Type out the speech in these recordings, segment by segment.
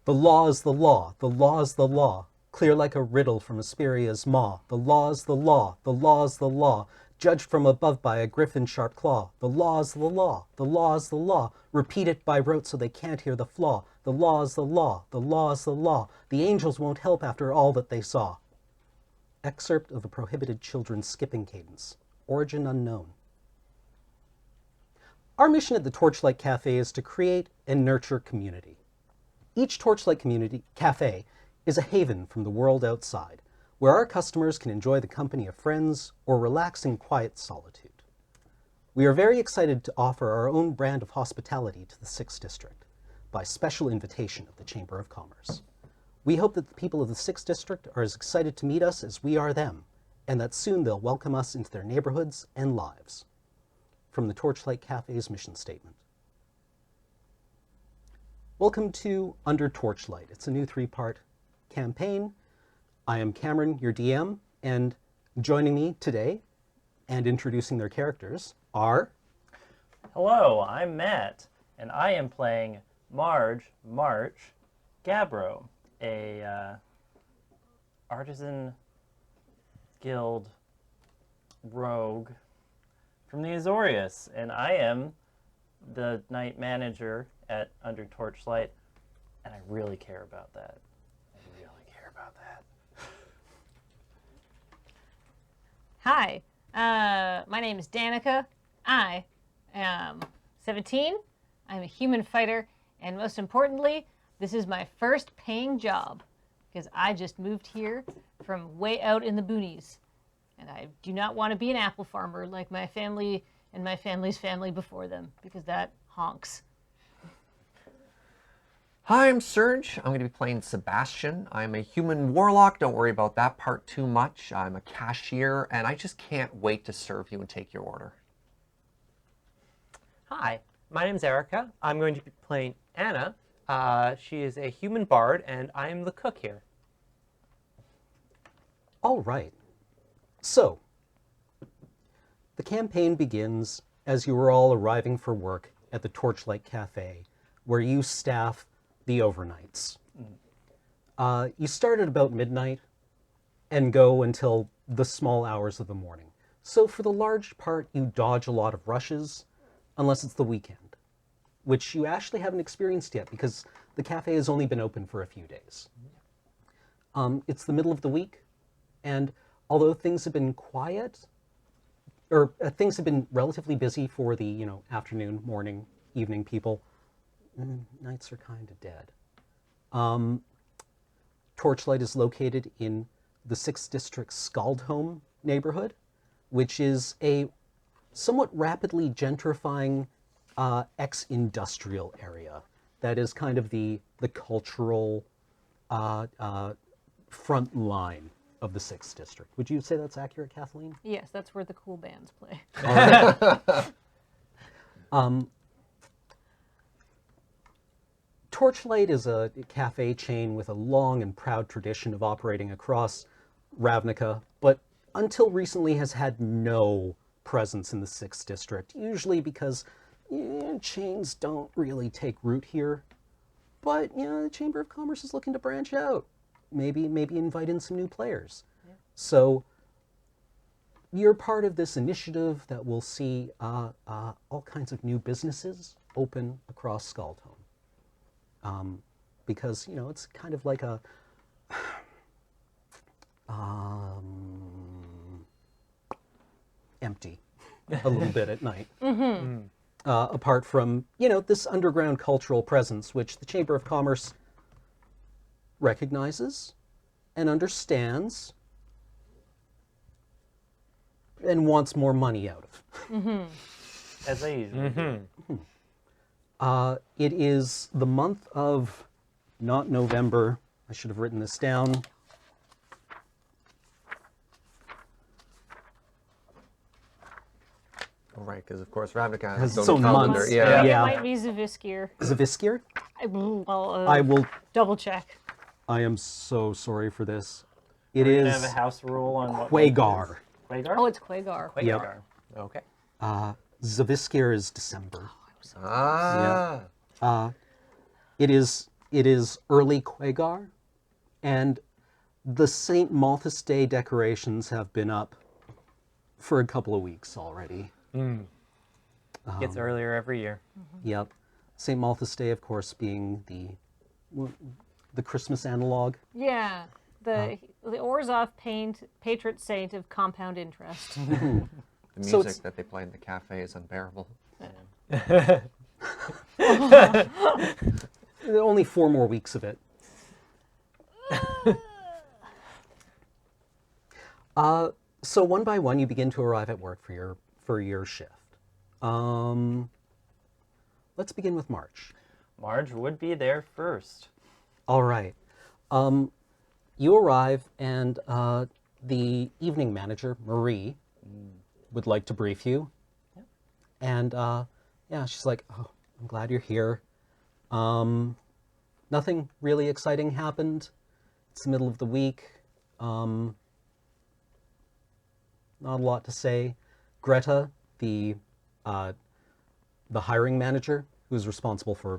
The law is the law, the law is the law, clear like a riddle from Asperia's maw. The law is the law, the law is the law, judged from above by a griffin's sharp claw. The law is the law, the law is the law, repeat it by rote so they can't hear the flaw. The law is the law, the law is the law, the angels won't help after all that they saw. Excerpt of a prohibited children's skipping cadence. Origin unknown. Our mission at the Torchlight Cafe is to create and nurture community. Each Torchlight Cafe is a haven from the world outside, where our customers can enjoy the company of friends or relax in quiet solitude. We are very excited to offer our own brand of hospitality to the 6th District by special invitation of the Chamber of Commerce. We hope that the people of the 6th District are as excited to meet us as we are them, and that soon they'll welcome us into their neighborhoods and lives. From the Torchlight Cafe's mission statement. Welcome to Under Torchlight. It's a new 3-part campaign. I am Cameron, your DM, and joining me today and introducing their characters are... Hello, I'm Matt, and I am playing March Gabbro, a artisan guild rogue from the Azorius, and I am the night manager at Under Torchlight, and I really care about that. Hi, my name is Danica. I am 17. I'm a human fighter, and most importantly, this is my first paying job because I just moved here from way out in the boonies, and I do not want to be an apple farmer like my family and my family's family before them because that honks. Hi, I'm Serge. I'm going to be playing Sebastian. I'm a human warlock. Don't worry about that part too much. I'm a cashier, and I just can't wait to serve you and take your order. Hi, my name's Erica. I'm going to be playing Anna. She is a human bard, and I am the cook here. All right. So, the campaign begins as you are all arriving for work at the Torchlight Cafe, where you staff the overnights. You start at about midnight and go until the small hours of the morning. So for the large part, you dodge a lot of rushes, unless it's the weekend, which you actually haven't experienced yet because the cafe has only been open for a few days. It's the middle of the week, and although things have been quiet, or things have been relatively busy for the afternoon, morning, evening people, nights are kind of dead. Torchlight is located in the 6th District's Skaldholm neighborhood, which is a somewhat rapidly gentrifying ex-industrial area that is kind of the cultural front line of the 6th District. Would you say that's accurate, Kathleen? Yes, that's where the cool bands play. All right. Torchlight is a cafe chain with a long and proud tradition of operating across Ravnica, but until recently has had no presence in the 6th District, usually because chains don't really take root here. But the Chamber of Commerce is looking to branch out, maybe invite in some new players. Yeah. So you're part of this initiative that will see all kinds of new businesses open across Skaldholm. Because, it's kind of like a empty a little bit at night. Mm-hmm. Apart from, this underground cultural presence, which the Chamber of Commerce recognizes and understands and wants more money out of. Mm-hmm. As they usually do. It is the month of, not November, I should have written this down. Right, because of course Ravnica has its own calendar. months. Yeah. It might be Zaviskir. Zaviskir? I I will double check. I am so sorry for this. We're It gonna is have a house rule on what Quagar. Quagar? Oh, it's Quagar. Quagar. Yep. Okay. Zaviskir is December. Ah. It is It is early Quagar, and the St. Malthus Day decorations have been up for a couple of weeks already. Gets earlier every year. Yep. St. Malthus Day, of course, being the Christmas analog. Yeah, the Orzhov patron saint of compound interest. The So music it's- that they play in the cafe is unbearable. Only 4 more weeks of it. So one by one, you begin to arrive at work for your shift. Let's begin with March. Marge would be there first. All right. You arrive, and the evening manager, Marie, would like to brief you. Yep. And yeah, she's like, "Oh, I'm glad you're here. Nothing really exciting happened. It's the middle of the week. Not a lot to say. Greta, the hiring manager, who's responsible for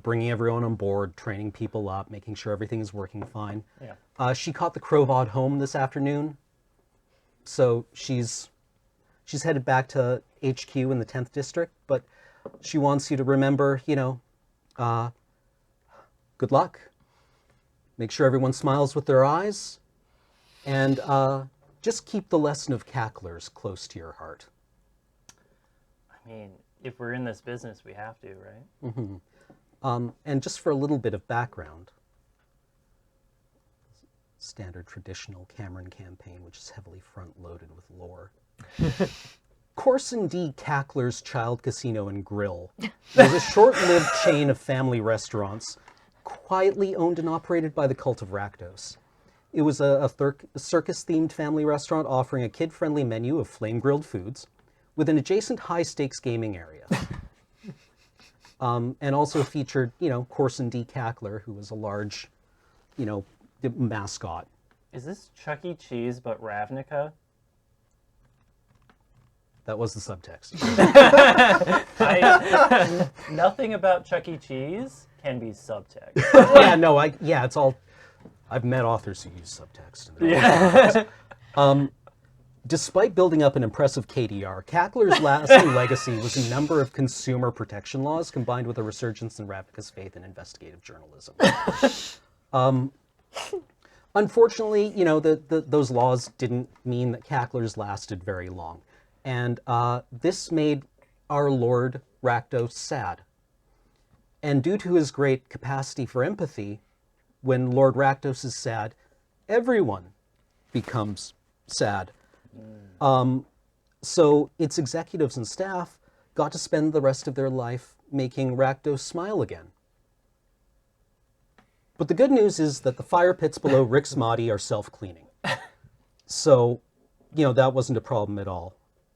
bringing everyone on board, training people up, making sure everything is working fine. Yeah. She caught the Crovod home this afternoon, so she's headed back to HQ in the 10th district. But she wants you to remember, good luck. Make sure everyone smiles with their eyes, and just keep the lesson of cacklers close to your heart. I mean, if we're in this business, we have to, right? And just for a little bit of background, standard traditional Cameron campaign, which is heavily front-loaded with lore. Corson D. Cackler's Child Casino and Grill was a short-lived chain of family restaurants, quietly owned and operated by the Cult of Rakdos. It was a circus-themed family restaurant offering a kid-friendly menu of flame-grilled foods with an adjacent high-stakes gaming area. And also featured, Corson D. Cackler, who was a large, mascot. Is this Chuck E. Cheese but Ravnica? That was the subtext. Nothing about Chuck E. Cheese can be subtext. It's all. I've met authors who use subtext. And they're all despite building up an impressive KDR, Cackler's lasting legacy was a number of consumer protection laws combined with a resurgence in Ravnica's faith in investigative journalism. Unfortunately, those laws didn't mean that Cackler's lasted very long. And this made our Lord Rakdos sad. And due to his great capacity for empathy, when Lord Rakdos is sad, everyone becomes sad. So its executives and staff got to spend the rest of their life making Rakdos smile again. But the good news is that the fire pits below Rick's Mahdi are self-cleaning. So, that wasn't a problem at all.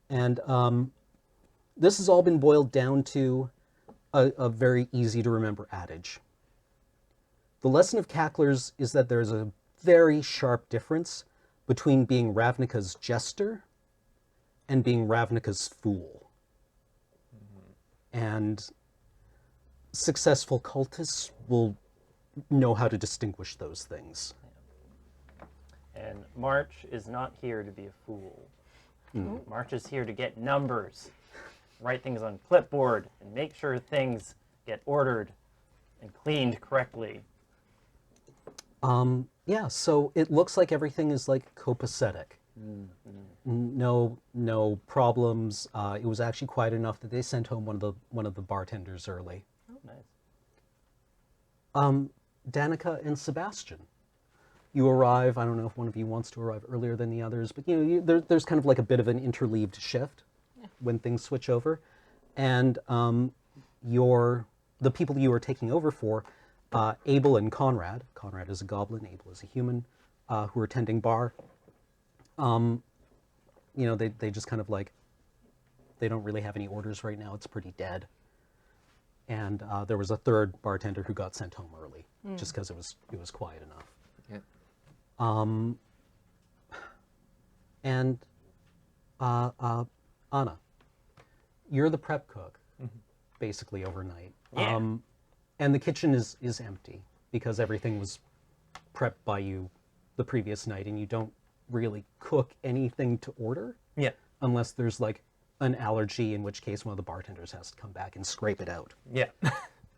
And this has all been boiled down to a very easy to remember adage. The lesson of Cacklers is that there's a very sharp difference between being Ravnica's jester and being Ravnica's fool. And successful cultists will know how to distinguish those things. And March is not here to be a fool. March is here to get numbers, write things on clipboard, and make sure things get ordered and cleaned correctly. Yeah, so it looks like everything is copacetic. No problems. It was actually quiet enough that they sent home one of the bartenders early. Oh, nice. Danica and Sebastian. You arrive. I don't know if one of you wants to arrive earlier than the others, but there's kind of a bit of an interleaved shift when things switch over, and the people you are taking over for, Abel and Conrad. Conrad is a goblin. Abel is a human, who are tending bar. They just kind of they don't really have any orders right now. It's pretty dead. And there was a third bartender who got sent home early, just because it was quiet enough. Yeah. And Anna, you're the prep cook, basically overnight. Yeah. And the kitchen is empty because everything was prepped by you the previous night, and you don't really cook anything to order Yeah. unless there's like an allergy, in which case one of the bartenders has to come back and scrape it out. Yeah.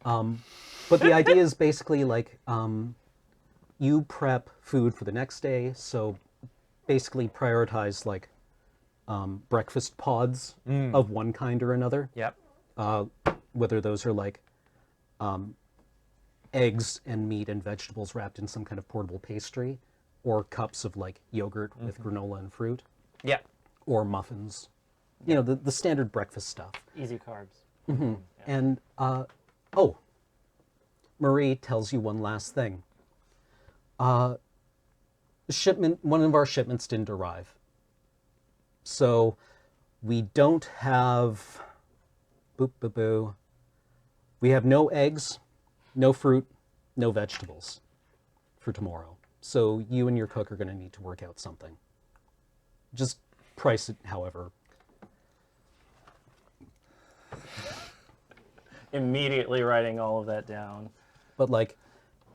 But the idea is basically like you prep food for the next day, so basically prioritize like breakfast pods of one kind or another. Yep. Whether those are like eggs and meat and vegetables wrapped in some kind of portable pastry, or cups of like yogurt with granola and fruit, Yeah. or muffins. You know, the standard breakfast stuff. Easy carbs. And, Marie tells you one last thing. One of our shipments didn't arrive. So we don't have, we have no eggs, no fruit, no vegetables for tomorrow. So you and your cook are going to need to work out something. Just price it however. Immediately writing all of that down. But like,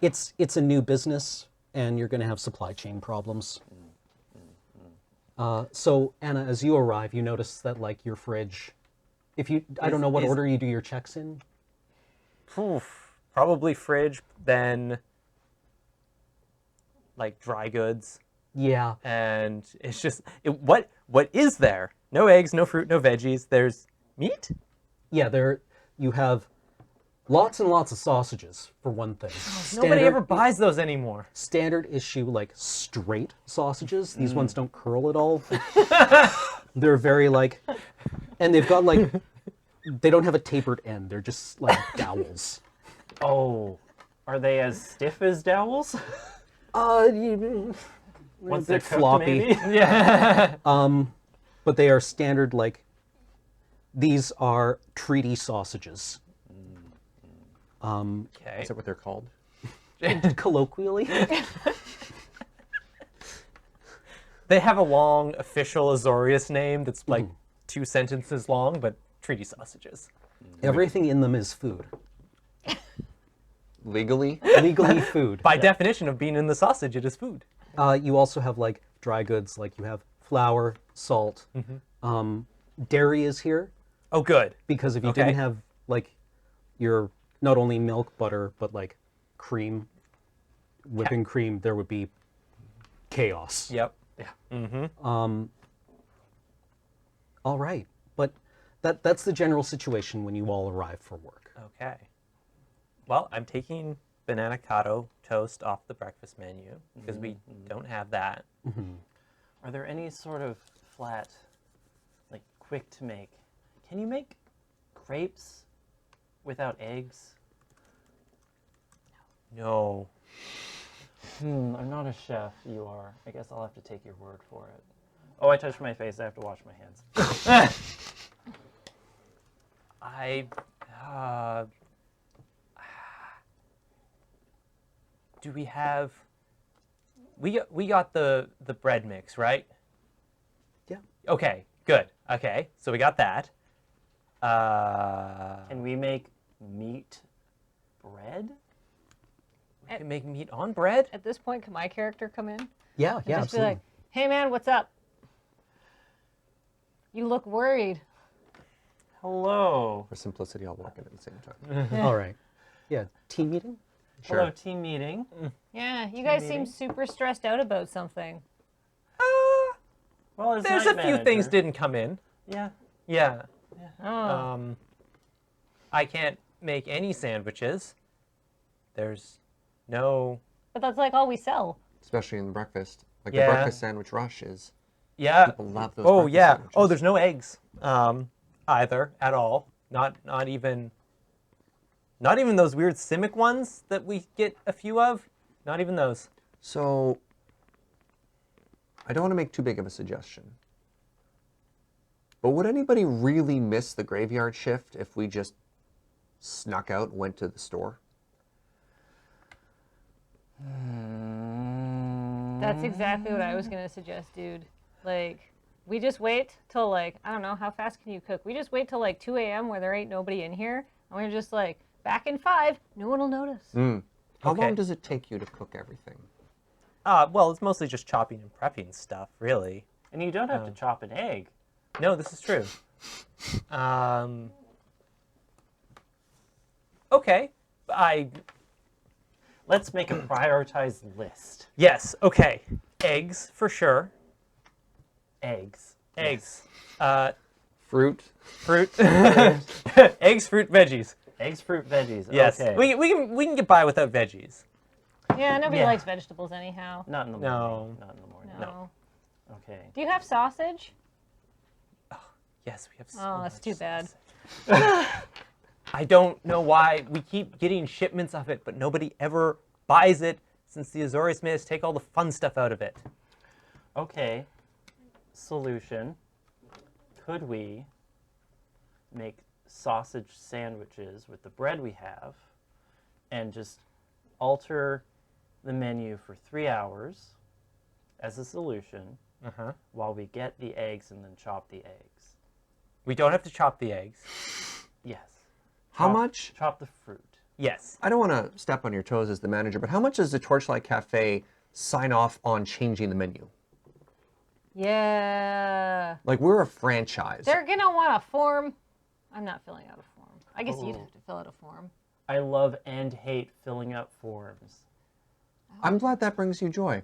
it's a new business, and you're going to have supply chain problems. So Anna, as you arrive, you notice that like your fridge, I don't know what order you do your checks in. Probably fridge, then like dry goods, Yeah, and it's just what is there? No eggs, no fruit, no veggies. There's meat. yeah. You have lots and lots of sausages for one thing. Nobody ever buys those anymore. Standard issue like straight sausages. These ones don't curl at all. They're very like, and they've got like, they don't have a tapered end. They're just like dowels. Oh, are they as stiff as dowels? Once they're bit cooked, floppy. maybe? Yeah. But they are standard like, these are treaty sausages. Okay. Is that what they're called? Colloquially. They have a long official Azorius name that's like 2 sentences long, but treaty sausages. Everything in them is food. Legally? Legally food. By definition of being in the sausage, it is food. You also have like dry goods, like you have flour, salt. Dairy is here, Oh, good. because if you Okay. didn't have like your not only milk, butter, but like cream, whipping cream, there would be chaos. Yep. Yeah. All right, but that's the general situation when you all arrive for work. Okay. Well, I'm taking banana cotto toast off the breakfast menu because we don't have that. Are there any sort of flat, like quick to make? Can you make crepes without eggs? No. I'm not a chef. You are. I guess I'll have to take your word for it. Oh, I touched my face. I have to wash my hands. Do we have? We got the bread mix, right? Yeah. Okay. Good. Okay. So we got that. Can we make meat bread? We can make meat on bread. At this point, can my character come in? Yeah, And yeah, just absolutely. be like, hey man, what's up? You look worried. Hello. For simplicity, I'll walk in at the same time. All right. Yeah, team meeting? Hello, team meeting. Yeah, you guys seem meeting? super stressed out about something. Well, as There's night a few things manager- didn't come in. Yeah. Yeah. Oh, I can't make any sandwiches. There's no. but that's like all we sell. Especially in breakfast. Like Yeah. the breakfast sandwich rush is. Yeah. People love those Oh breakfast yeah. sandwiches. Oh, there's no eggs. Either at all. Not even. Not even those weird Simic ones that we get a few of. Not even those. So, I don't want to make too big of a suggestion. But would anybody really miss the graveyard shift if we just snuck out and went to the store? That's exactly what I was gonna suggest, dude. Like, we just wait till like, I don't know, how fast can you cook? We just wait till like 2 a.m. where there ain't nobody in here, and we're just like back in 5, no one will notice. How Okay. long does it take you to cook everything? Well, it's mostly just chopping and prepping stuff, really. And you don't have to chop an egg. No, this is true. Okay. Let's make a prioritized list. Yes, okay. Eggs, for sure. Eggs. Eggs. Fruit. Fruit. Eggs, fruit, veggies. Eggs, fruit, veggies. Yes. Okay. We can get by without veggies. Yeah, nobody Yeah. likes vegetables anyhow. Not in the No. morning. Not in the morning. No. Okay. Do you have sausage? Yes, we have so Oh, that's much too bad. sausage. I don't know why we keep getting shipments of it, but nobody ever buys it since the Azorius made us take all the fun stuff out of it. Okay. Solution. Could we make sausage sandwiches with the bread we have and just alter the menu for 3 hours as a solution Uh-huh. while we get the eggs and then chop the eggs? We don't have to chop the eggs. Yes. How Chop- much? Chop the fruit. Yes. I don't want to step on your toes as the manager, but how much does the Torchlight Cafe sign off on changing the menu? Yeah. Like, we're a franchise. They're going to want a form. I'm not filling out a form. I guess you'd Oh. have to fill out a form. I love and hate filling out forms. I'm glad that brings you joy.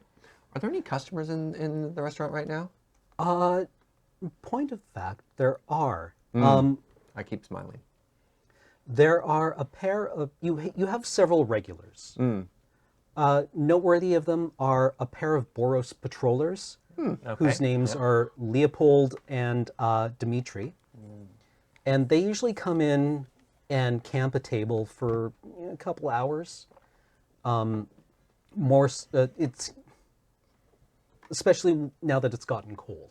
Are there any customers in the restaurant right now? Point of fact, there are. I keep smiling. There are a pair of you have several regulars. Noteworthy of them are a pair of Boros patrollers, whose names are Leopold and Dmitri, and they usually come in and camp a table for a couple hours. It's especially now that it's gotten cold.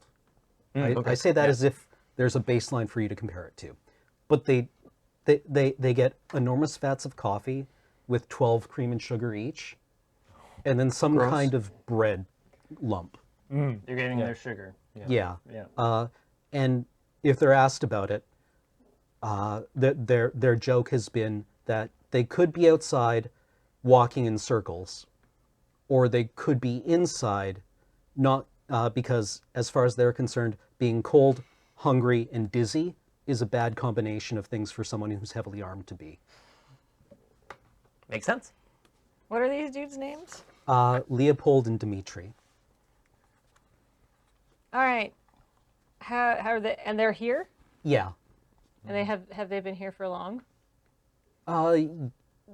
I say that as if there's a baseline for you to compare it to, but they get enormous vats of coffee with 12 cream and sugar each, and then some Gross. kind of bread lump. You're getting their sugar. Yeah. Yeah. And if they're asked about it, their joke has been that they could be outside walking in circles, or they could be inside, not because, as far as they're concerned, being cold, hungry, and dizzy is a bad combination of things for someone who's heavily armed to be. Makes sense. What are these dudes' names? Leopold and Dmitri. All right. How are they? And they're here? Yeah. And they have they been here for long?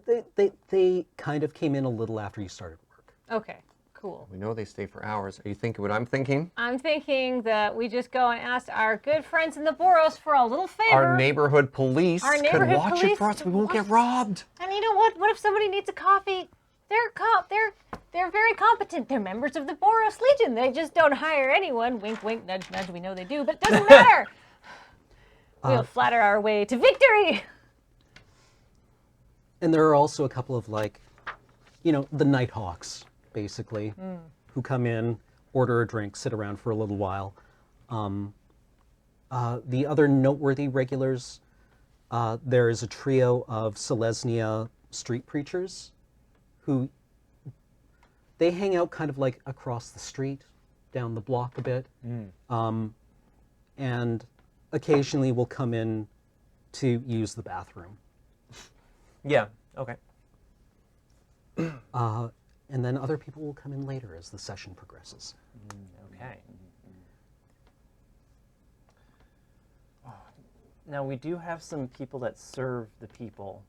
They kind of came in a little after you started work. Okay, cool. We know they stay for hours. Are you thinking what I'm thinking? I'm thinking that we just go and ask our good friends in the Boros for a little favor. Our neighborhood police Our could neighborhood watch police it for us. We won't get watch- robbed. And you know what? What if somebody needs a coffee? They're very competent. They're members of the Boros Legion. They just don't hire anyone. Wink, wink, nudge, nudge. We know they do, but it doesn't matter. We'll flatter our way to victory. And there are also a couple of, like, the Nighthawks, basically, who come in, order a drink, sit around for a little while. The other noteworthy regulars, there is a trio of Selesnya street preachers who, they hang out kind of like across the street, down the block a bit, and occasionally will come in to use the bathroom. Yeah. Okay. And then other people will come in later as the session progresses. Okay. Now, we do have some people that serve the people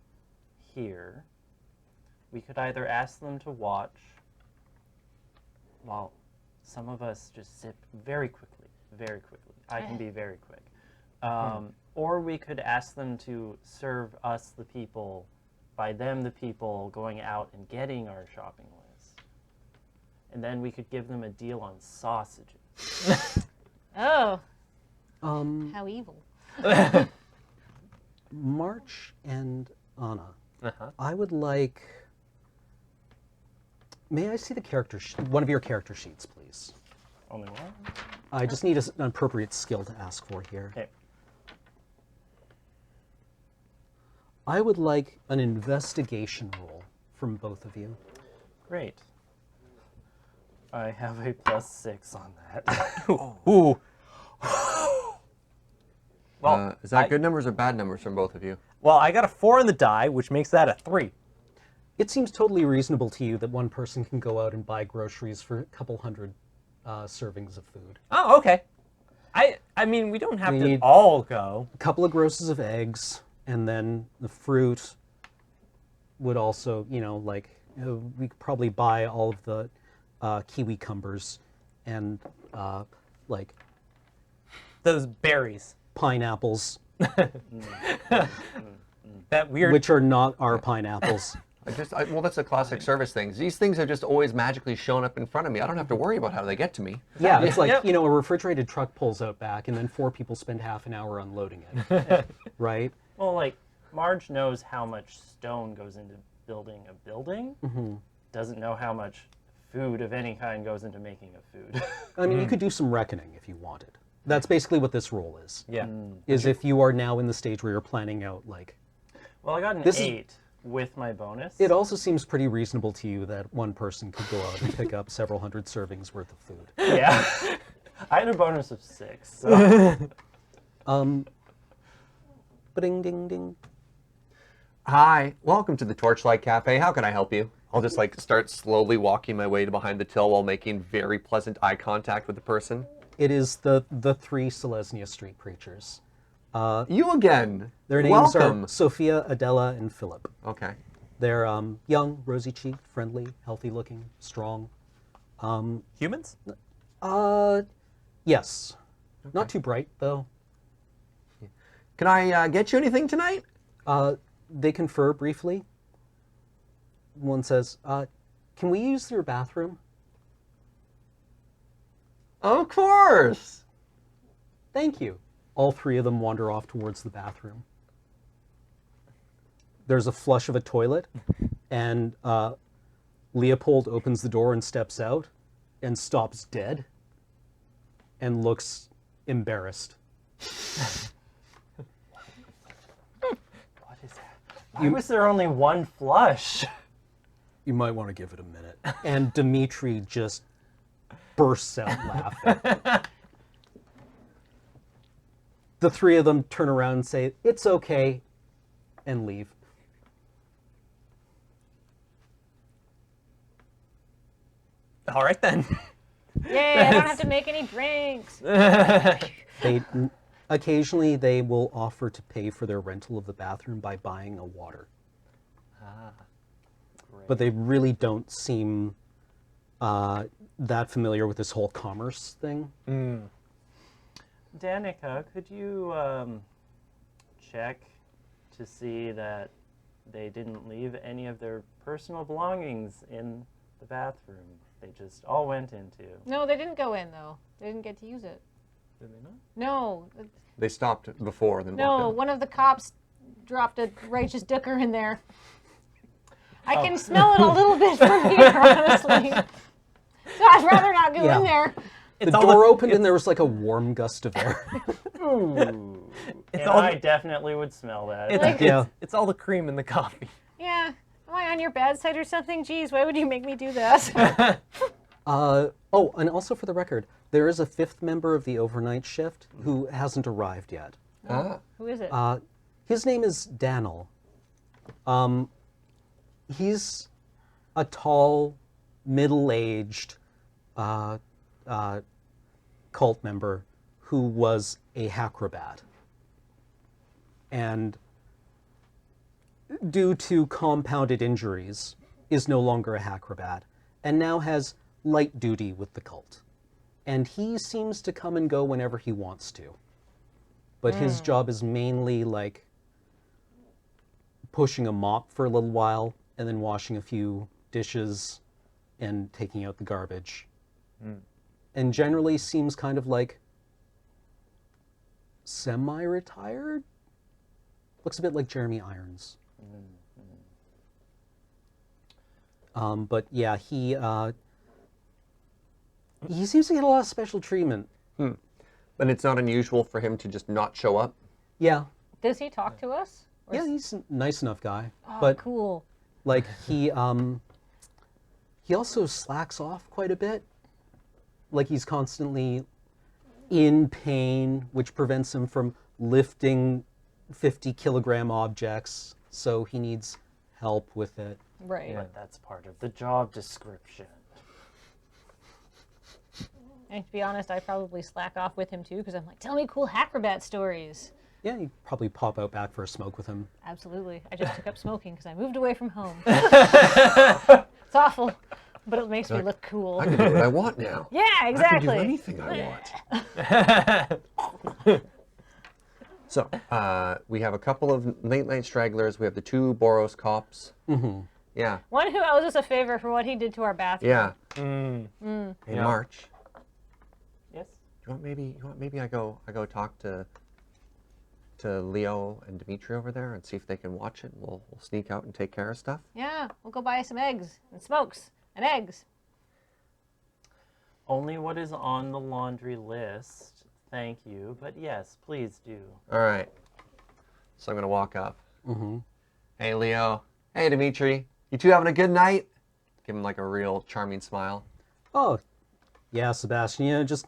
here. We could either ask them to watch while some of us just sip very quickly, very quickly. I can be very quick. Or we could ask them to serve us, the people, by them, the people, going out and getting our shopping list. And then we could give them a deal on sausages. Oh, Um, how evil. March and Anna, Uh-huh. I would like. May I see the one of your character sheets, please? Only one? I just need an appropriate skill to ask for here. Okay. I would like an investigation roll from both of you. Great. I have a +6 on that. Ooh. Well, Is that good numbers or bad numbers from both of you? Well, I got a 4 on the die, which makes that a 3. It seems totally reasonable to you that one person can go out and buy groceries for a couple hundred servings of food. Oh, okay. I mean, we don't have We to need- all go. A couple of grosses of eggs, and then the fruit would also, we could probably buy all of the kiwi cumbers and Those berries. pineapples, That weird. which are not our pineapples. Well, that's a classic service thing. These things have just always magically shown up in front of me. I don't have to worry about how they get to me. Yeah, it's like, Yep. a refrigerated truck pulls out back, and then 4 people spend half an hour unloading it, right? Well, like, Marge knows how much stone goes into building a building. Doesn't know how much food of any kind goes into making a food. I mean, you could do some reckoning if you wanted. That's basically what this roll is. Yeah. Is if you are now in the stage where you're planning out, Well, I got an This is- 8 with my bonus. it also seems pretty reasonable to you that one person could go out and pick up several hundred servings worth of food. Yeah. I had a bonus of 6. So. Ding, ding, ding. Hi, welcome to the Torchlight Cafe. How can I help you? I'll just start slowly walking my way to behind the till while making very pleasant eye contact with the person. It is the 3 Selesnya Street preachers. You again. Their names welcome. are Sophia, Adela, and Philip. Okay. They're young, rosy-cheeked, friendly, healthy-looking, strong. Humans? Yes. Not too bright, though. Can I get you anything tonight? They confer briefly. One says, can we use your bathroom? Of course. Thank you. All 3 of them wander off towards the bathroom. There's a flush of a toilet, and Leopold opens the door and steps out and stops dead and looks embarrassed. What is that? Why was there only one flush? You might want to give it a minute. And Dimitri just bursts out laughing. The 3 of them turn around and say, "It's okay," and leave. All right then. Yay, I don't have to make any drinks. Occasionally, they will offer to pay for their rental of the bathroom by buying a water. But they really don't seem that familiar with this whole commerce thing. Danica, could you check to see that they didn't leave any of their personal belongings in the bathroom they just all went into? No, they didn't go in, though. They didn't get to use it. Did they not? No. They stopped before, then No, walked out. one of the cops dropped a righteous dooker in there. I can smell it a little bit from here, honestly. So I'd rather not go Yeah. in there. The door opened and there was like a warm gust of air. Ooh. And all I dedefinitely would smell that. It's all the cream in the coffee. Yeah. Am I on your bad side or something? Jeez, why would you make me do that? Oh, and also for the record, there is a 5th member of the overnight shift who hasn't arrived yet. Who is it? His name is Daniel. He's a tall, middle-aged cult member who was a hackrobat. And due to compounded injuries, is no longer a hackrobat, and now has light duty with the cult. And he seems to come and go whenever he wants to. But his job is mainly like pushing a mop for a little while and then washing a few dishes and taking out the garbage. And generally seems kind of like semi-retired. Looks a bit like Jeremy Irons. But yeah, he seems to get a lot of special treatment. But it's not unusual for him to just not show up. Yeah. Does he talk to us? Or Yeah, is- he's a nice enough guy. Oh, But cool. like he also slacks off quite a bit. Like he's constantly in pain, which prevents him from lifting 50-kilogram objects. So he needs help with it. Right. But that's part of the job description. And to be honest, I probably slack off with him too because I'm like, tell me cool acrobat stories. Yeah, you probably pop out back for a smoke with him. Absolutely. I just took up smoking because I moved away from home. It's awful, but it makes me look cool. I can do what I want now. Yeah, I exactly. can do anything I want. So, we have a couple of late night stragglers. We have the 2 Boros cops. Mm-hmm. Yeah, One who owes us a favor for what he did to our bathroom. yeah. Mm. Hey, Yeah. March. Yes? You want maybe I go talk to Leo and Dimitri over there and see if they can watch it. We'll sneak out and take care of stuff. Yeah, we'll go buy some eggs and smokes and eggs. Only what is on the laundry list. Thank you. But yes, please do. All right. So I'm gonna walk up. Mm-hmm. Hey, Leo. Hey, Dimitri. You two having a good night? Give him like a real charming smile. Oh, yeah, Sebastian. You know, just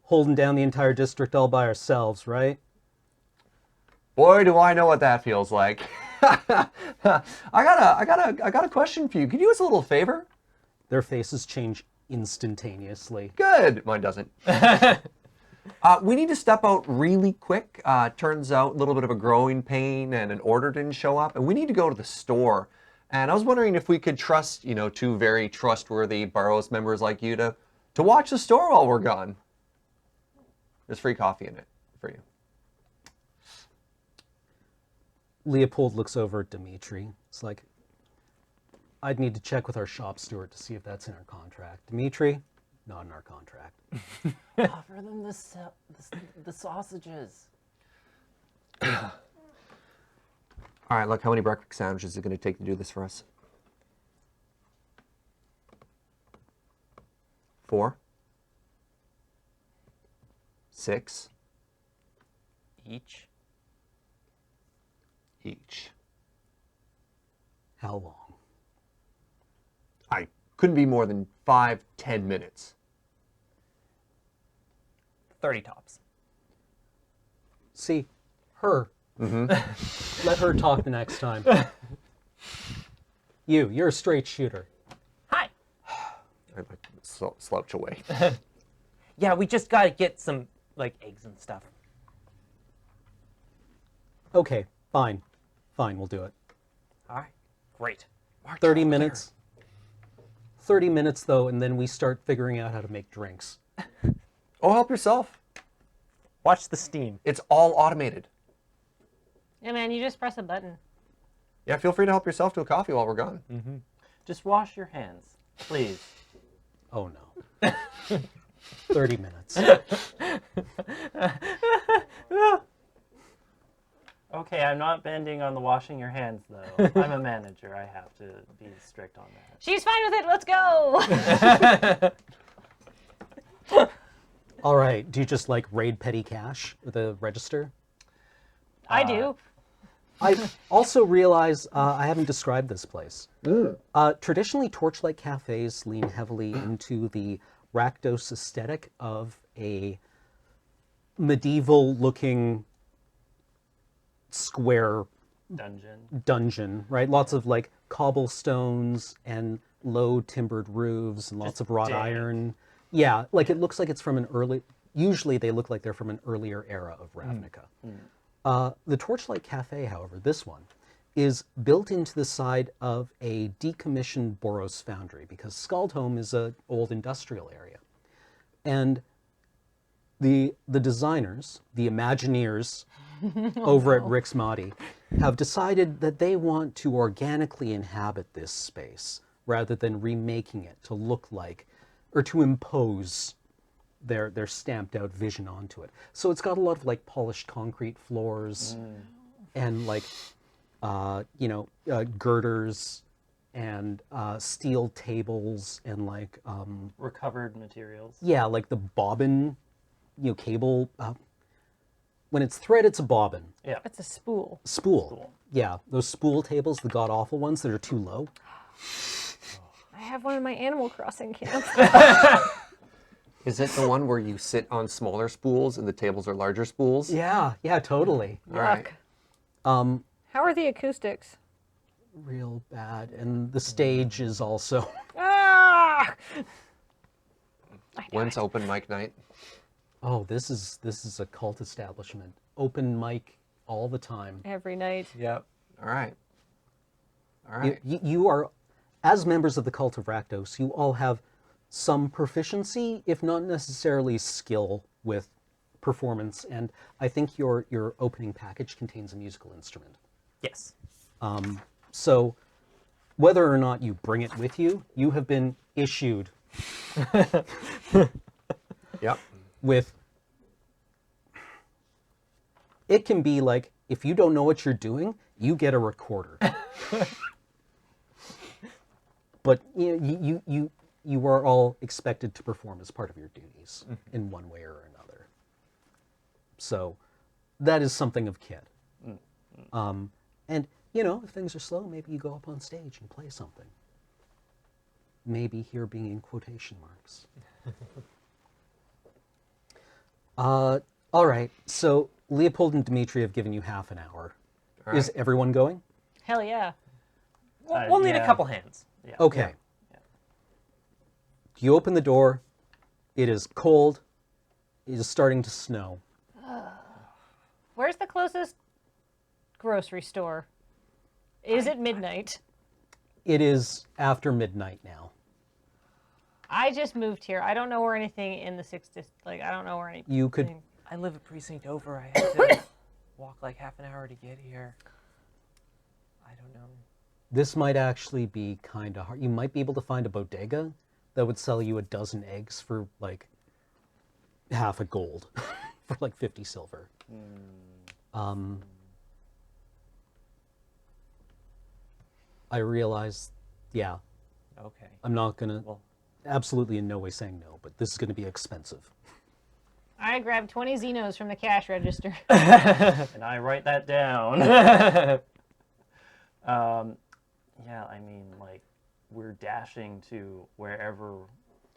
holding down the entire district all by ourselves, right? Boy, do I know what that feels like. I got a question for you. Could you do us a little favor? Their faces change instantaneously. Good. Mine doesn't. We need to step out really quick. Turns out a little bit of a growing pain and an order didn't show up, and we need to go to the store. And I was wondering if we could trust, 2 very trustworthy Burrows members like you to watch the store while we're gone. There's free coffee in it for you. Leopold looks over at Dimitri. It's like, I'd need to check with our shop steward to see if that's in our contract. Dimitri, not in our contract. Offer them the sausages. All right, look, how many breakfast sandwiches is it going to take to do this for us? 4? 6? Each? Each. How long? I couldn't be more than 5-10 minutes. 30 tops. See, her. Let her talk the next time. You're a straight shooter. Hi. I slouch away. Yeah, we just gotta get some eggs and stuff. Okay, fine. Fine, we'll do it. All right. Great. 30 minutes. 30 minutes, though, and then we start figuring out how to make drinks. Oh, help yourself. Watch the steam. It's all automated. Yeah, man, you just press a button. Yeah, feel free to help yourself to a coffee while we're gone. Just wash your hands, please. Oh, no. 30 minutes. Okay, I'm not bending on the washing your hands, though. I'm a manager. I have to be strict on that. She's fine with it. Let's go. All right, do you just, raid petty cash with a register? I do. I also realize I haven't described this place. Traditionally, Torchlight Cafes lean heavily into the Rakdos aesthetic of a medieval-looking square dungeon, right? Lots of cobblestones and low timbered roofs and lots of wrought dank. iron. Yeah, it looks like it's from an early. Usually, they look like they're from an earlier era of Ravnica. The Torchlight Cafe, however, this one, is built into the side of a decommissioned Boros foundry because Skaldholm is an old industrial area. And the designers, the Imagineers over at Rick's Mahdi, have decided that they want to organically inhabit this space rather than remaking it to look like, or to impose their stamped out vision onto it. So it's got a lot of polished concrete floors and girders and steel tables and Recovered materials. yeah, the bobbin, cable. when it's thread, it's a bobbin. Yeah. It's a spool. Spool. Spool. Yeah, those spool tables, the god-awful ones that are too low. I have one in my Animal Crossing camp. Is it the one where you sit on smaller spools and the tables are larger spools? Yeah, totally. All right. Yuck. How are the acoustics? Real bad. And the stage is also... Ah! When's open mic night? Oh, this is a cult establishment. Open mic all the time. Every night. Yep. All right. All right. You are, as members of the Cult of Rakdos, you all have some proficiency, if not necessarily skill, with performance. And I think your opening package contains a musical instrument. Yes. So whether or not you bring it with you, you have been issued Yep. with... It can be like, if you don't know what you're doing, you get a recorder. But you are all expected to perform as part of your duties in one way or another. So that is something of kit. And, if things are slow, maybe you go up on stage and play something. Maybe here being in quotation marks. All right, so Leopold and Dmitri have given you half an hour. All Is right. everyone going? Hell yeah. We'll need a yeah. couple hands. Yeah. Okay. Yeah. You open the door. It is cold. It is starting to snow. Where's the closest grocery store? Is it midnight? It is after midnight now. I just moved here. I don't know where anything in the 6th district, I don't know where any. You could I live a precinct over. I have to walk like half an hour to get here. I don't know. This might actually be kind of hard. You might be able to find a bodega that would sell you a dozen eggs for like half a gold, for like 50 silver. I realize, yeah, Okay. I'm not gonna, Well, absolutely in no way saying no, but this is gonna be expensive. I grabbed 20 Xenos from the cash register. And I write that down. Yeah, I mean, like, we're dashing to wherever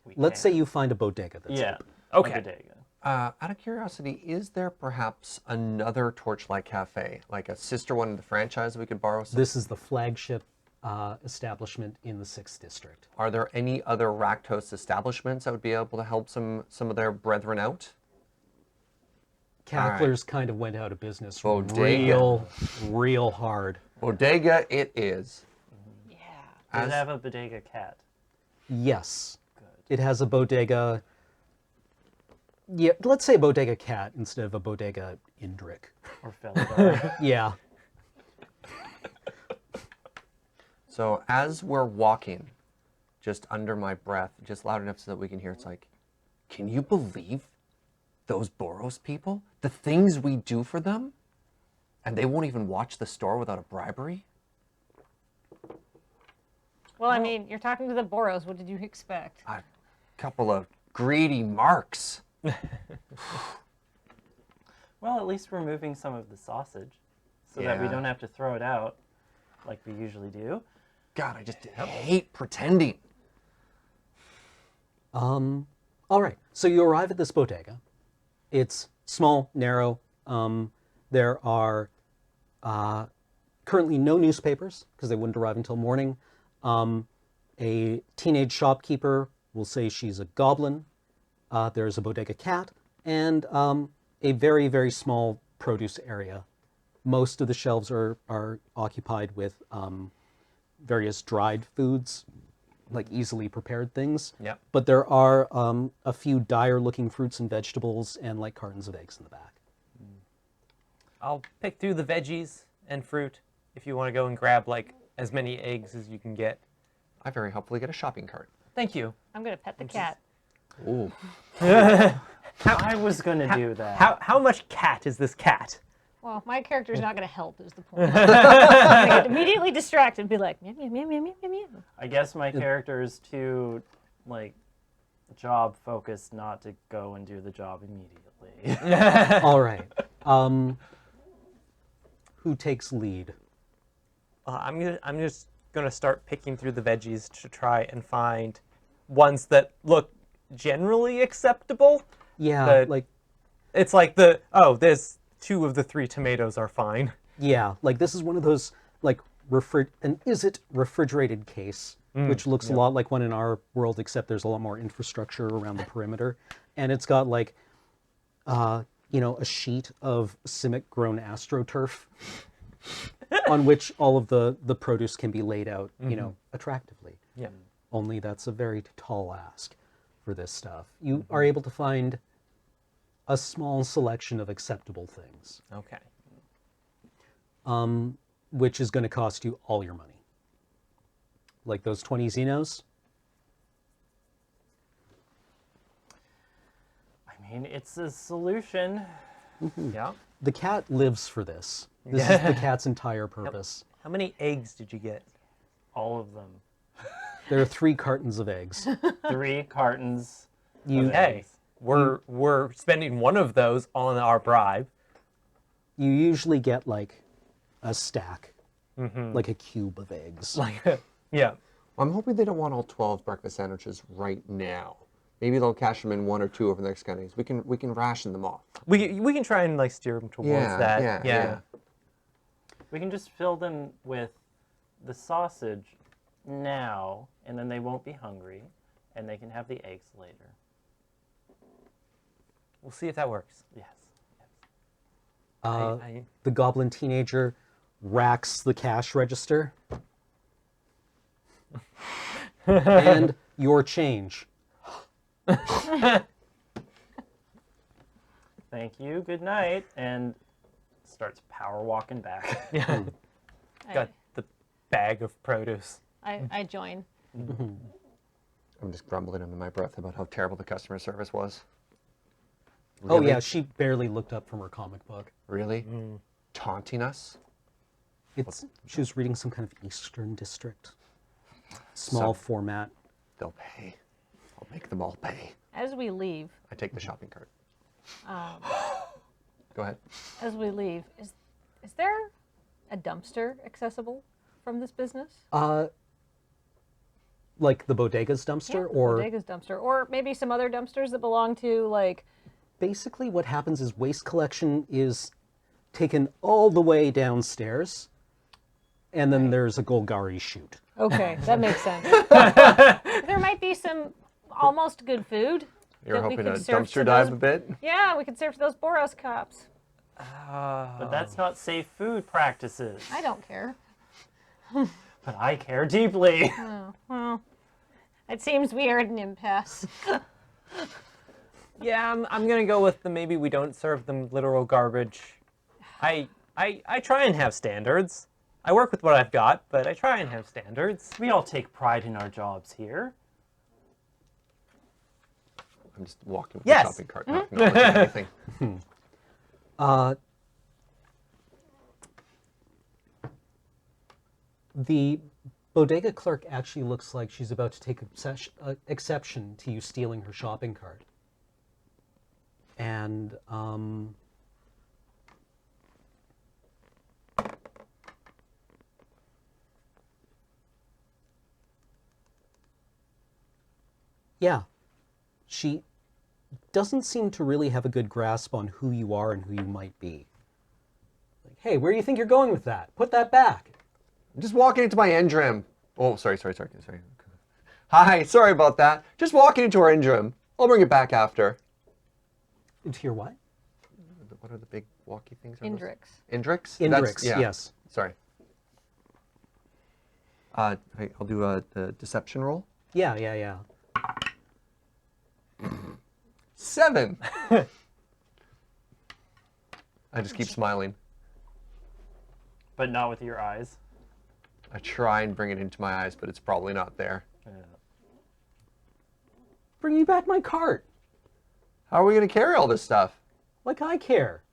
we Let's can. say you find a bodega that's Yeah. open. Okay. A bodega. Out of curiosity, is there perhaps another Torchlight Cafe, like a sister one in the franchise we could borrow? This is the flagship establishment in the 6th district. Are there any other Rakdos establishments that would be able to help some of their brethren out? Cacklers kind of went out of business Bodega. real hard. Bodega it is. Yeah. Does As- it have a bodega cat? Yes. Good. It has a bodega. Yeah, let's say bodega cat instead of a bodega Indrik. Or Felidar? Yeah. So as we're walking, just under my breath, just loud enough so that we can hear, it's like, can you believe those Boros people? The things we do for them? And they won't even watch the store without a bribery? Well, I mean, you're talking to the Boros. What did you expect? A couple of greedy marks. Well, at least we're moving some of the sausage so that we Yeah. don't have to throw it out like we usually do. God, I just hate pretending. All right. So you arrive at this bodega. It's small, narrow. There are currently no newspapers because they wouldn't arrive until morning. A teenage shopkeeper will say she's a goblin. There's a bodega cat and a very, very small produce area. Most of the shelves are occupied with various dried foods, like easily prepared things. Yep. But there are a few dire-looking fruits and vegetables and like cartons of eggs in the back. I'll pick through the veggies and fruit if you want to go and grab like as many eggs as you can get. I very helpfully get a shopping cart. Thank you. I'm going to pet the cat. Ooh. I was going to do that. How much cat is this cat? Well, my character's not going to help, is the point. I'm going to get immediately distracted and be like, meow, meow, meow, meow, meow, meow, meow. I guess my character is too, like, job focused not to go and do the job immediately. All right. Who takes lead? I'm just gonna start picking through the veggies to try and find ones that look generally acceptable. Yeah, But- like It's like there's 2 of the 3 tomatoes are fine. yeah, like this is one of those like an is it refrigerated case, which looks a lot like one in our world, except there's a lot more infrastructure around the perimeter, and it's got like a sheet of Simic grown astroturf on which all of the produce can be laid out, attractively. Yeah. Only that's a very tall ask for this stuff. You are able to find a small selection of acceptable things, Okay. which is going to cost you all your money. Like those 20 Xenos. I mean, it's a solution. Yeah. The cat lives for this. This is the cat's entire purpose. How many eggs did you get? All of them. There are 3 cartons of eggs. 3 cartons. You of Hey, eggs. we're spending one of those on our bribe. you usually get like a stack, like a cube of eggs. Like, yeah. I'm hoping they don't want all 12 breakfast sandwiches right now. Maybe they'll cash them in 1 or 2 over the next couple of days. We can ration them off. We can try and like steer them towards that. Yeah. We can just fill them with the sausage now, and then they won't be hungry, and they can have the eggs later. We'll see if that works. Yes. The goblin teenager racks the cash register. And your change. Thank you. Good night. And starts power walking back. Yeah. Got the bag of produce. I join. I'm just grumbling under my breath about how terrible the customer service was. Oh Really? yeah, she barely looked up from her comic book. Really? Taunting us? She was reading some kind of Eastern District. Small format. They'll pay. I'll make them all pay. As we leave, I take the shopping cart. Go ahead. is there a dumpster accessible from this business? Like the bodega's dumpster, or Bodega's dumpster, or maybe some other dumpsters that belong to like. basically what happens is waste collection is taken all the way downstairs, and then there's a Golgari chute. Okay, that makes sense. There might be some almost good food. You're that we hoping to could serve dumpster to dive those- a bit? Yeah, we could serve to those Boros cops. But that's not safe food practices. I don't care. But I care deeply. Oh, well, it seems we are at an impasse. Yeah, I'm gonna go with the maybe we don't serve them literal garbage. I try and have standards. I work with what I've got, but I try and have standards. We all take pride in our jobs here. I'm just walking with Yes. the shopping cart, not acknowledging anything. The bodega clerk actually looks like she's about to take exception to you stealing her shopping cart. And yeah, she doesn't seem to really have a good grasp on who you are and who you might be. Like, hey, where do you think you're going with that? Put that back. I'm just walking into my Endrim. Oh, sorry. Hi, sorry about that. Just walking into our Endrim. I'll bring it back after. Into your what? What are the big walkie things? are those? Indrix. Indrix? Indrix, yes. Sorry. I'll do a deception roll. Yeah. 7. I just keep smiling. But not with your eyes. I try and bring it into my eyes, but it's probably not there. Bring me back my cart. How are we going to carry all this stuff? Like I care.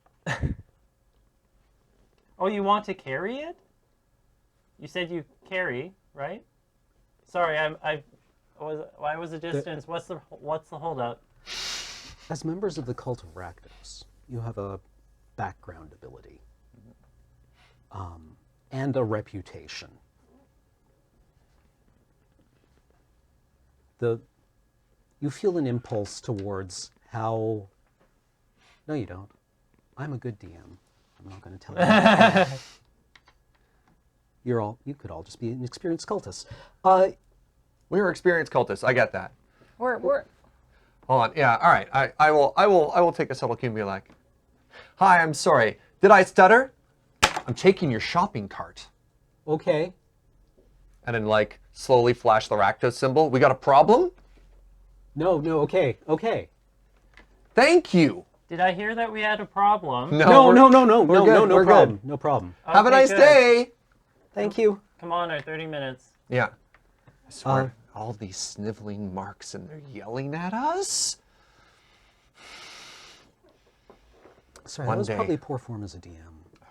Oh, you want to carry it? You said you carry, right? Sorry, why was the distance? What's the holdup? As members of the Cult of Rakdos, you have a background ability. And a reputation. You feel an impulse towards how... No, you don't. I'm a good DM. I'm not going to tell you. You could all just be an experienced cultist. We're experienced cultists. I get that. We're Hold on. Yeah. All right. I will take a subtle cue and be like, "Hi, I'm sorry. Did I stutter? I'm taking your shopping cart." Okay. And then like slowly flash the Rakdos symbol. We got a problem? No, okay. Thank you. Did I hear that we had a problem? No, we're good, no we're problem. good. No problem. Have a Okay, nice good. day. Thank you. Come on, our 30 minutes. Yeah. I swear, all these sniveling marks and they're yelling at us. Sorry, One that was day. probably poor form as a DM.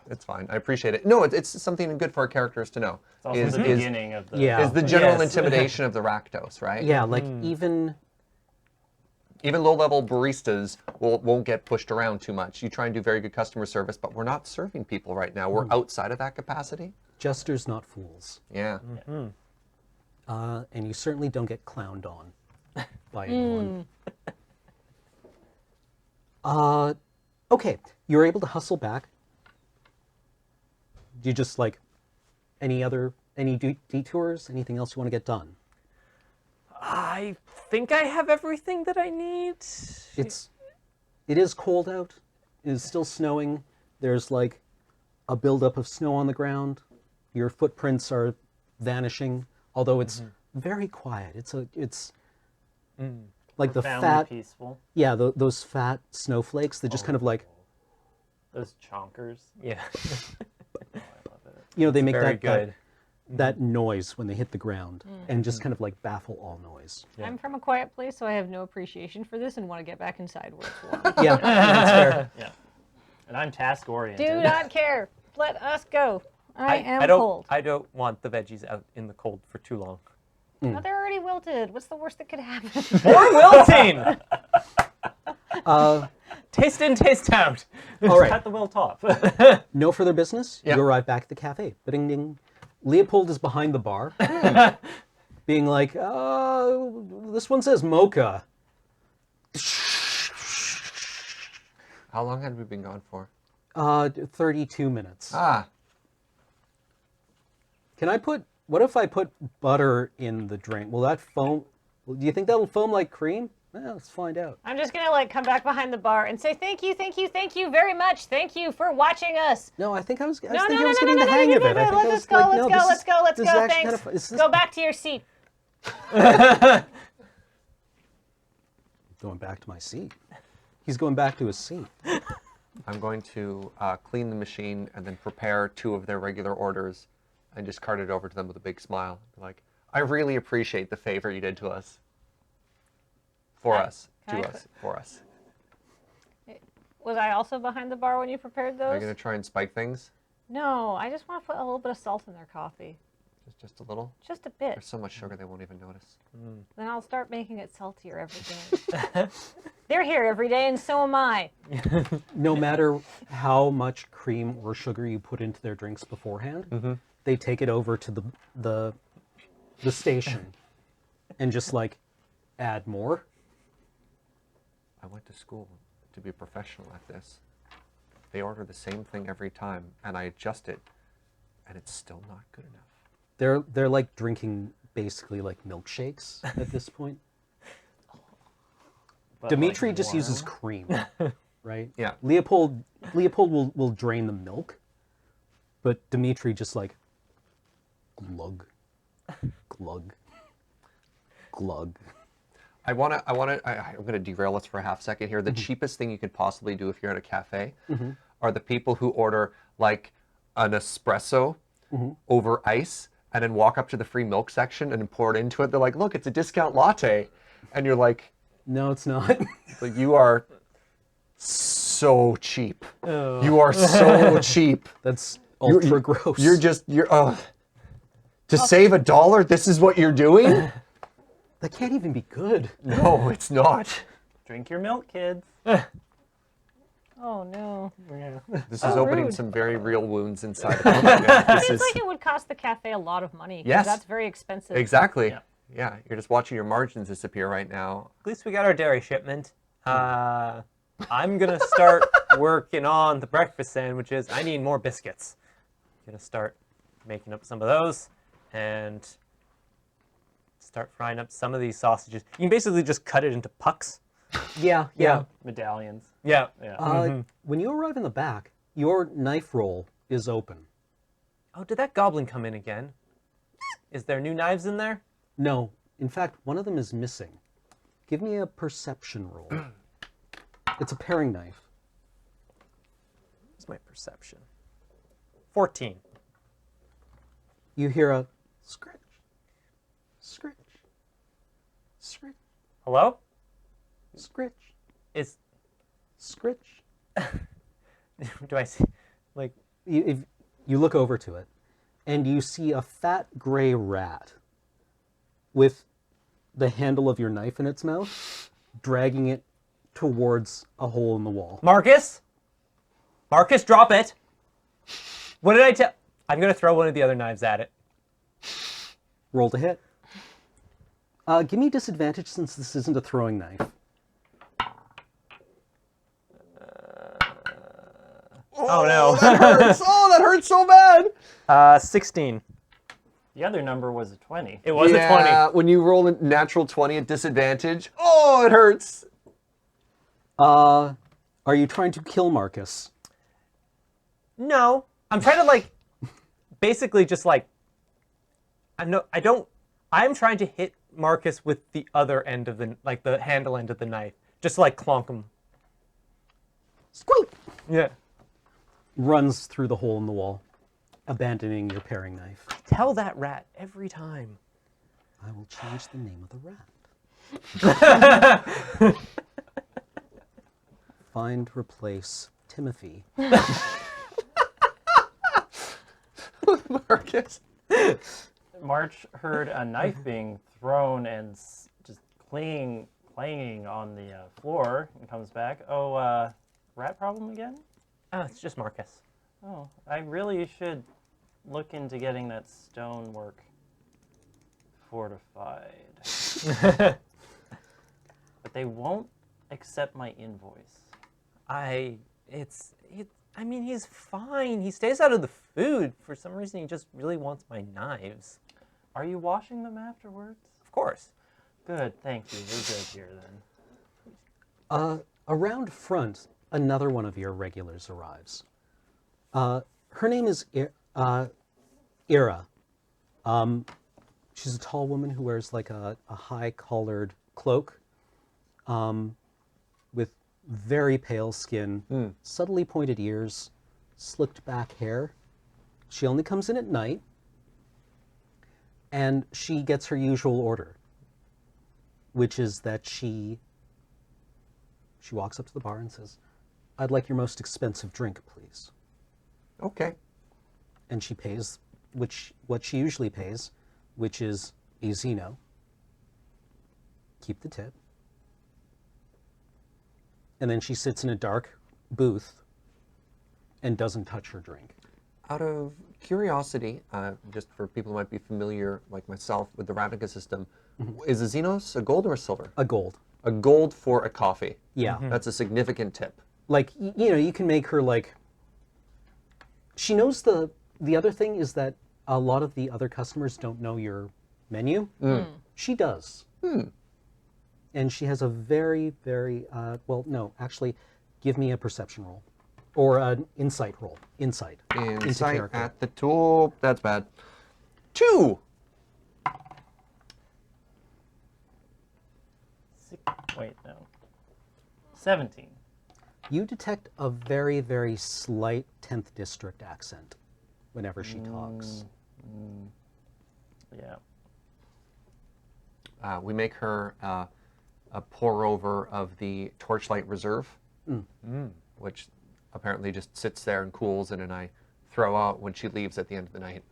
It's fine. I appreciate it. No, it's something good for our characters to know. It's also the beginning of the... Yeah. Is the general Yes. intimidation of the Rakdos, right? Yeah, like even low-level baristas won't get pushed around too much. You try and do very good customer service, but we're not serving people right now. We're outside of that capacity. jesters, not fools. Yeah. And you certainly don't get clowned on by anyone. Okay, you're able to hustle back. Do you just like any detours? Anything else you want to get done? I think I have everything that I need. It is cold out. It is still snowing. There's like a buildup of snow on the ground. Your footprints are vanishing, although it's very quiet. It's like the Profoundly fat, peaceful. yeah, those fat snowflakes that just kind of like, Those chonkers. Yeah. they make Very that good. that noise when they hit the ground and just kind of like baffle all noise. I'm from a quiet place, so I have no appreciation for this and want to get back inside where it's warm. Yeah, that's fair. Yeah. And I'm task oriented. Do not care. Let us go. I am I don't, cold. I don't want the veggies out in the cold for too long. No, they're already wilted. What's the worst that could happen? Or wilting! Taste in, taste out. All right. Cut the wilt off. No further business. Yeah. You arrive back at the cafe. Ding ding. Leopold is behind the bar, being like, this one says mocha. How long had we been gone for? 32 minutes. Ah, What if I put butter in the drink? Will that foam? Do you think that'll foam like cream? Well, let's find out. I'm just gonna come back behind the bar and say thank you very much. Thank you for watching us. No, I think I was getting No, the hang of it. I think I was Let's go. like, Let's no, go. this Let's is- go. Let's this is go. actually Thanks. kind of- is this- Go back to your seat. Going back to my seat. He's going back to his seat. I'm going to clean the machine and then prepare 2 of their regular orders and just cart it over to them with a big smile. Be like, I really appreciate the favor you did to us. For us. can To I us. For us. Was I also behind the bar when you prepared Are those? you going to try and spike things? No, I just want to put a little bit of salt in their coffee. Just a little? Just a bit. There's so much sugar they won't even notice. Then I'll start making it saltier every day. They're here every day, and so am I. No matter how much cream or sugar you put into their drinks beforehand, they take it over to the station and just like add more. I went to school to be a professional at this. They order the same thing every time, and I adjust it, and it's still not good enough. They're like drinking basically like milkshakes at this point. But, Dimitri like, just uses warm. cream, right? Yeah. Leopold will drain the milk, but Dimitri just like glug, glug, glug. I'm going to derail us for a half second here. The cheapest thing you could possibly do if you're at a cafe are the people who order like an espresso over ice and then walk up to the free milk section and pour it into it. They're like, look, it's a discount latte. And you're like, No, it's not. you are so cheap. You are so cheap. That's ultra gross. You're to save $1, this is what you're doing? That can't even be good. No, it's not. Drink your milk, kids. Oh no. Yeah. This So is opening rude. some very real wounds inside of me. Yeah, this Seems is like it would cost the cafe a lot of money. 'Cause Yes. That's very expensive. exactly. Yeah. Yeah, you're just watching your margins disappear right now. At least we got our dairy shipment. I'm gonna start working on the breakfast sandwiches. I need more biscuits. Gonna start making up some of those and start frying up some of these sausages. You can basically just cut it into pucks. Yeah, Yeah. Medallions. Yeah. Yeah. When you arrive in the back, your knife roll is open. Oh, did that goblin come in again? Is there new knives in there? No, in fact, one of them is missing. Give me a perception roll. It's a paring knife. What's my perception? 14. You hear a scritch, scritch, scritch, Hello? scritch, Is scritch. do I see like You look over to it, and you see a fat gray rat with the handle of your knife in its mouth, dragging it towards a hole in the wall. Marcus? Marcus, drop it. What did I tell? I'm gonna throw one of the other knives at it. Roll to hit. Give me disadvantage since this isn't a throwing knife. Oh no. That hurts! Oh, that hurts so bad! 16. The other number was a 20. It was a 20. Yeah, when you roll a natural 20 at disadvantage, oh, it hurts! Are you trying to kill Marcus? No, I'm trying to like, basically just like, I'm trying to hit Marcus with the other end of the, like the handle end of the knife. Just like clonk him. Squeak! Yeah. Runs through the hole in the wall, abandoning your paring knife. Tell that rat every time. I will change the name of the rat. Find, replace, Timothy. Marcus. March heard a knife being thrown and just clanging on the floor and comes back. Oh, rat problem again? Oh, it's just Marcus. Oh, I really should look into getting that stonework fortified. But they won't accept my invoice. I mean, he's fine. He stays out of the food. For some reason, he just really wants my knives. Are you washing them afterwards? Of course. Good, thank you. We're good here then. Around front, another one of your regulars arrives. Her name is Ira. She's a tall woman who wears like a high-collared cloak with very pale skin, subtly pointed ears, slicked back hair. She only comes in at night, and she gets her usual order, which is that she walks up to the bar and says, "I'd like your most expensive drink, please." Okay. And she pays what she usually pays, which is a Zeno. Keep the tip. And then she sits in a dark booth and doesn't touch her drink. Out of curiosity, just for people who might be familiar, like myself, with the Ravnica system, is a Xenos a gold or a silver? A gold. A gold for a coffee. Yeah. That's a significant tip. Like, you can make her like... She knows the other thing is that a lot of the other customers don't know your menu. She does. And she has a very, very, well, no, actually, give me a perception roll. Or an insight roll. Insight. into Insight character. at the tool. That's bad. 2! Wait, no. 17. You detect a very, very slight 10th district accent whenever she talks. Yeah. We make her a pour over of the Torchlight Reserve, which apparently just sits there and cools, and then I throw out when she leaves at the end of the night.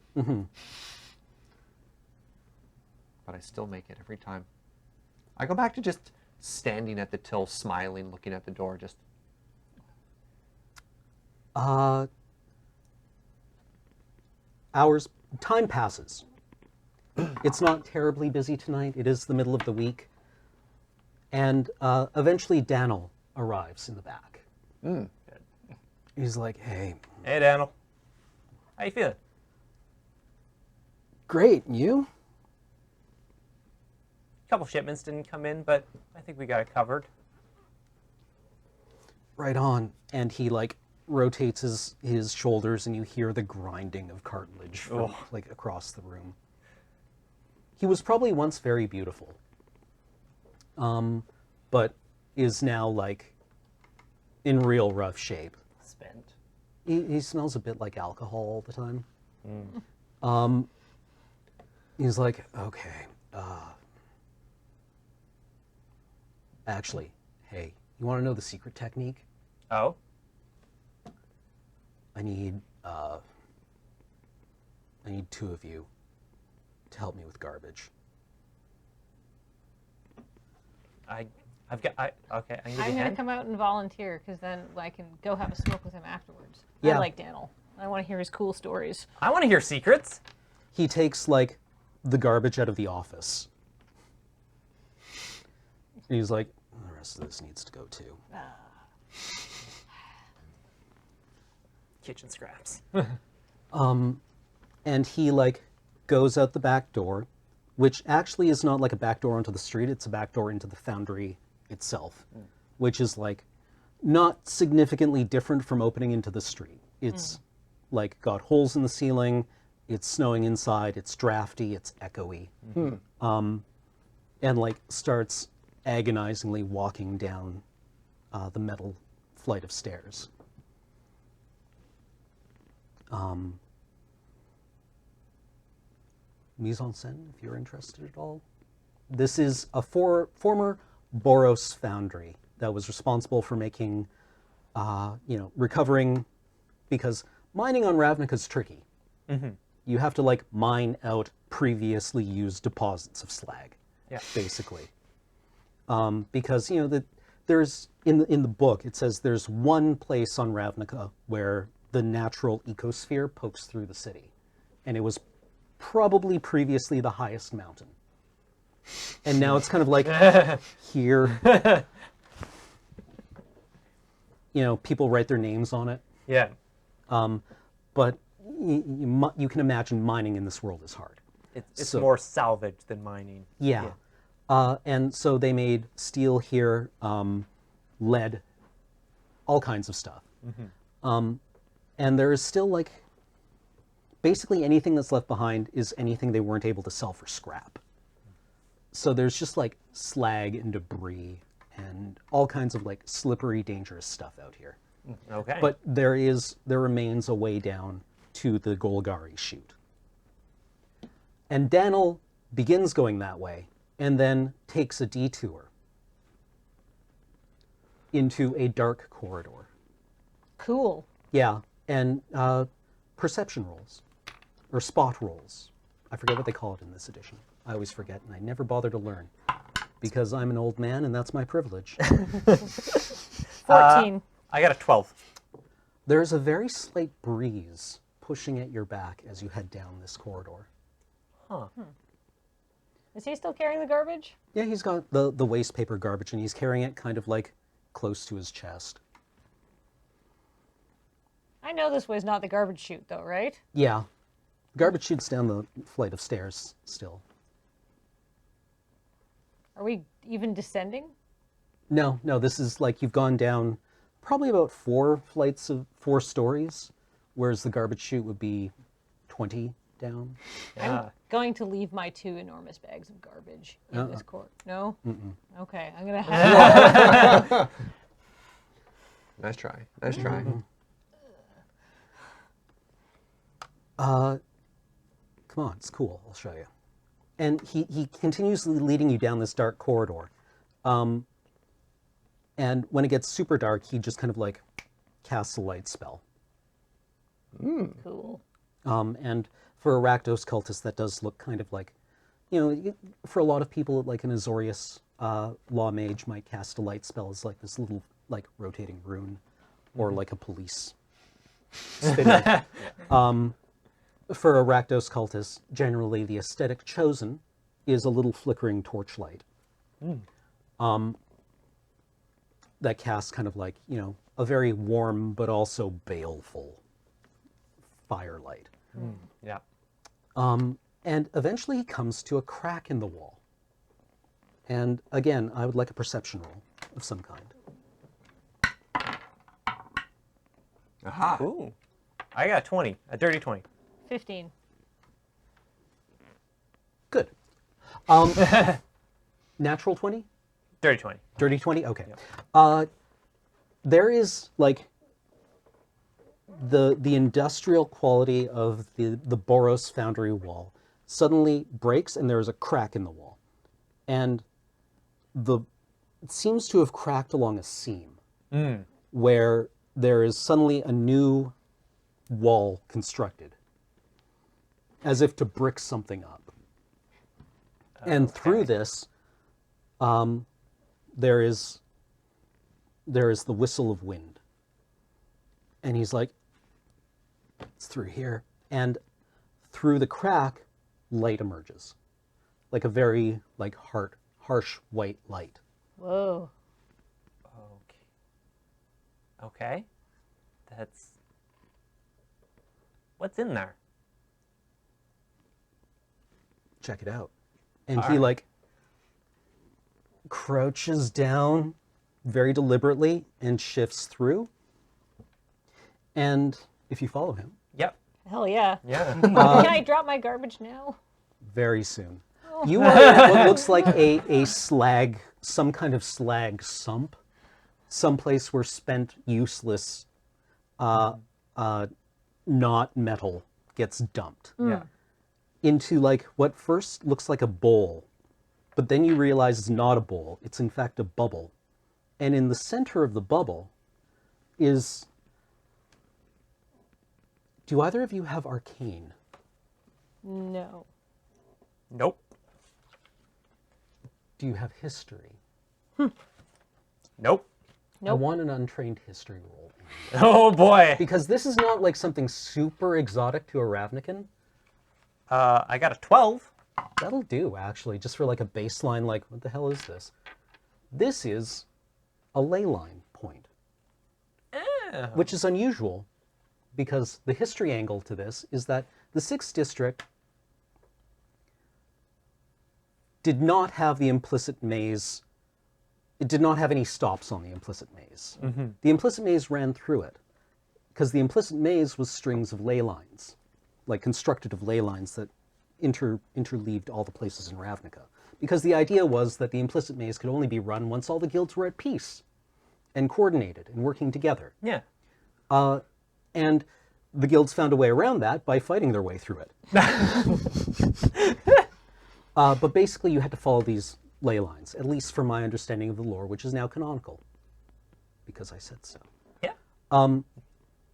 But I still make it every time. I go back to just standing at the till, smiling, looking at the door, just... Time passes. It's not terribly busy tonight. It is the middle of the week. And eventually Daniel arrives in the back. He's like, hey. Hey, Daniel. How you feeling? Great, and you? A couple shipments didn't come in, but I think we got it covered. Right on. And he like rotates his shoulders and you hear the grinding of cartilage from like across the room. He was probably once very beautiful. But is now like in real rough shape. Spent. He smells a bit like alcohol all the time. He's like, okay, actually, hey, you want to know the secret technique? Oh? I need two of you to help me with garbage. Okay, I can give you I'm a going to hand. come out and volunteer because then I can go have a smoke with him afterwards. Yeah. I like Daniel. I want to hear his cool stories. I want to hear secrets. He takes like the garbage out of the office. And he's like, the rest of this needs to go too. Kitchen scraps. And he like goes out the back door, which actually is not like a back door onto the street, it's a back door into the foundry itself, which is like not significantly different from opening into the street. It's like got holes in the ceiling, it's snowing inside, it's drafty, it's echoey. And like starts agonizingly walking down the metal flight of stairs. Mise en scène, if you're interested at all. This is a former Boros foundry that was responsible for making, recovering, because mining on Ravnica is tricky. You have to like mine out previously used deposits of slag, basically. Because there's in the book it says there's one place on Ravnica where the natural ecosphere pokes through the city, and it was probably previously the highest mountain. And now it's kind of like here. People write their names on it. Yeah. But you can imagine mining in this world is hard. It's So- more salvage than mining. Yeah. And so they made steel here, lead, all kinds of stuff. And there is still like, basically anything that's left behind is anything they weren't able to sell for scrap. So there's just like slag and debris and all kinds of like slippery, dangerous stuff out here. Okay. But there remains a way down to the Golgari chute. And Daniel begins going that way and then takes a detour into a dark corridor. Cool. Yeah, and perception rolls, or spot rolls. I forget what they call it in this edition. I always forget, and I never bother to learn, because I'm an old man, and that's my privilege. 14. I got a 12. There's a very slight breeze pushing at your back as you head down this corridor. Huh. Is he still carrying the garbage? Yeah, he's got the waste paper garbage, and he's carrying it kind of like close to his chest. I know this way's not the garbage chute, though, right? Yeah, garbage chute's down the flight of stairs still. Are we even descending? No, this is like you've gone down probably about 4 stories, whereas the garbage chute would be 20 down. Yeah. I'm going to leave my 2 enormous bags of garbage in this court. No? Okay, I'm going to have Nice try. Nice try. Come on, it's cool. I'll show you. And he continuously leading you down this dark corridor. And when it gets super dark, he just kind of like casts a light spell. Cool. And for a Rakdos cultist, that does look kind of like, for a lot of people, like an Azorius law mage might cast a light spell as like this little like rotating rune, or like a police spinning. For a Rakdos cultist, generally the aesthetic chosen is a little flickering torchlight. That casts kind of like, a very warm but also baleful firelight. Yeah. And eventually he comes to a crack in the wall. And again, I would like a perception roll of some kind. Aha. Ooh. I got 20. A dirty 20. 15. Good. Natural 20? Dirty 20. Dirty 20? Okay. Yep. There is like the industrial quality of the Boros foundry wall suddenly breaks and there is a crack in the wall. And it seems to have cracked along a seam where there is suddenly a new wall constructed as if to brick something up. And through this, there is the whistle of wind. And he's like, it's through here. And through the crack, light emerges. Like a very harsh white light. Whoa. Okay. That's... What's in there? Check it out. And All he right. crouches down very deliberately and shifts through. And if you follow him, Yep. Hell yeah. Yeah. Can I drop my garbage now? very soon, you are at what looks like a slag, some kind of slag sump, someplace where spent, useless, not metal gets dumped Yeah. into what first looks like a bowl, but then you realize it's not a bowl, it's in fact a bubble. And in the center of the bubble is... Do either of you have arcane? No. Nope. Do you have history? Nope. I Nope. want an untrained history roll. Oh boy. Because this is not like something super exotic to a Ravnican. I got a 12. That'll do, actually, just for a baseline, what the hell is this? This is a ley line point, which is unusual, because the history angle to this is that the 6th District did not have the implicit maze. It did not have any stops on the implicit maze. The implicit maze ran through it, because the implicit maze was strings of ley lines, constructed of ley lines that interleaved all the places in Ravnica. Because the idea was that the implicit maze could only be run once all the guilds were at peace and coordinated and working together. Yeah. And the guilds found a way around that by fighting their way through it. But basically you had to follow these ley lines, at least from my understanding of the lore, which is now canonical, because I said so. Yeah.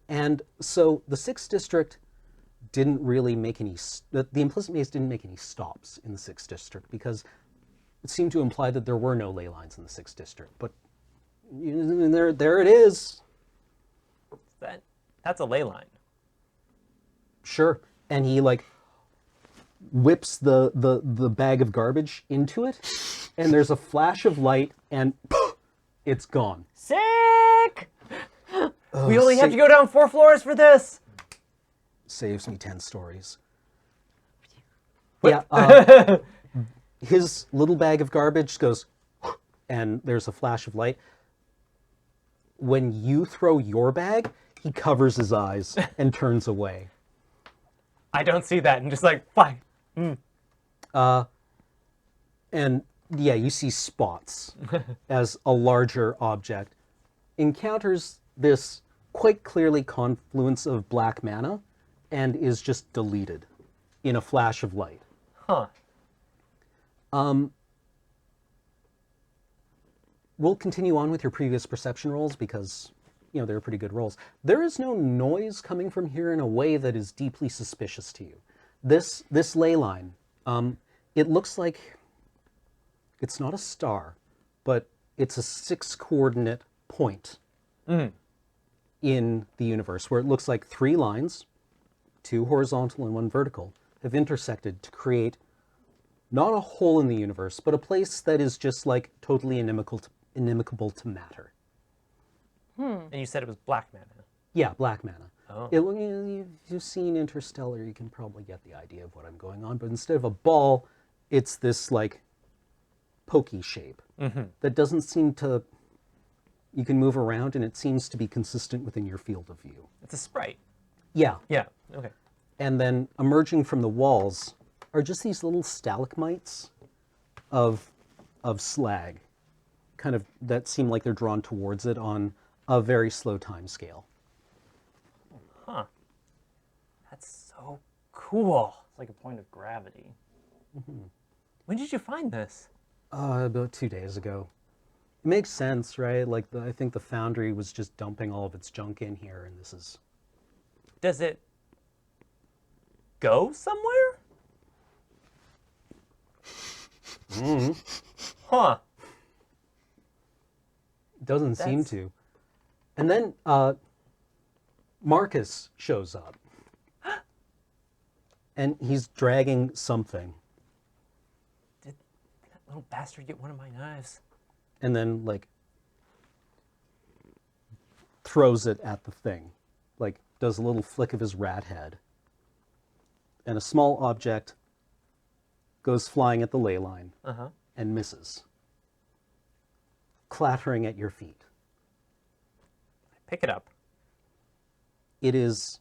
And so the 6th District didn't really make any... The implicit maze didn't make any stops in the 6th District, because it seemed to imply that there were no ley lines in the 6th District. But there it is. That's a ley line. Sure. And he whips the bag of garbage into it, and there's a flash of light, and it's gone. Sick! We only have to go down 4 floors for this. Saves me 10 stories. Yeah. His little bag of garbage goes, and there's a flash of light. When you throw your bag, he covers his eyes and turns away. I don't see that, and just fine. And yeah, you see spots as a larger object encounters this quite clearly confluence of black mana and is just deleted in a flash of light. Huh. We'll continue on with your previous perception rolls because, they were pretty good rolls. There is no noise coming from here in a way that is deeply suspicious to you. This ley line, it looks like it's not a star, but it's a 6-coordinate point in the universe where it looks like 3 lines, 2 horizontal and 1 vertical, have intersected to create not a hole in the universe, but a place that is just like totally inimical to matter. And you said it was black mana. Yeah, black mana. Oh. You've seen Interstellar, you can probably get the idea of what I'm going on, but instead of a ball, it's this like pokey shape that doesn't seem to, you can move around and it seems to be consistent within your field of view. It's a sprite. Yeah. Yeah. Okay. And then emerging from the walls are just these little stalagmites of slag, kind of that seem like they're drawn towards it on a very slow time scale. Huh. That's so cool. It's like a point of gravity. When did you find this? About 2 days ago. It makes sense, right? Like I think the foundry was just dumping all of its junk in here, and this is. Does it go somewhere? Huh. Doesn't seem That's- to. And then Marcus shows up. And he's dragging something. Did that little bastard get one of my knives? And then, like, throws it at the thing. Like, does a little flick of his rat head. And a small object goes flying at the ley line and misses, clattering at your feet. Pick it up. It is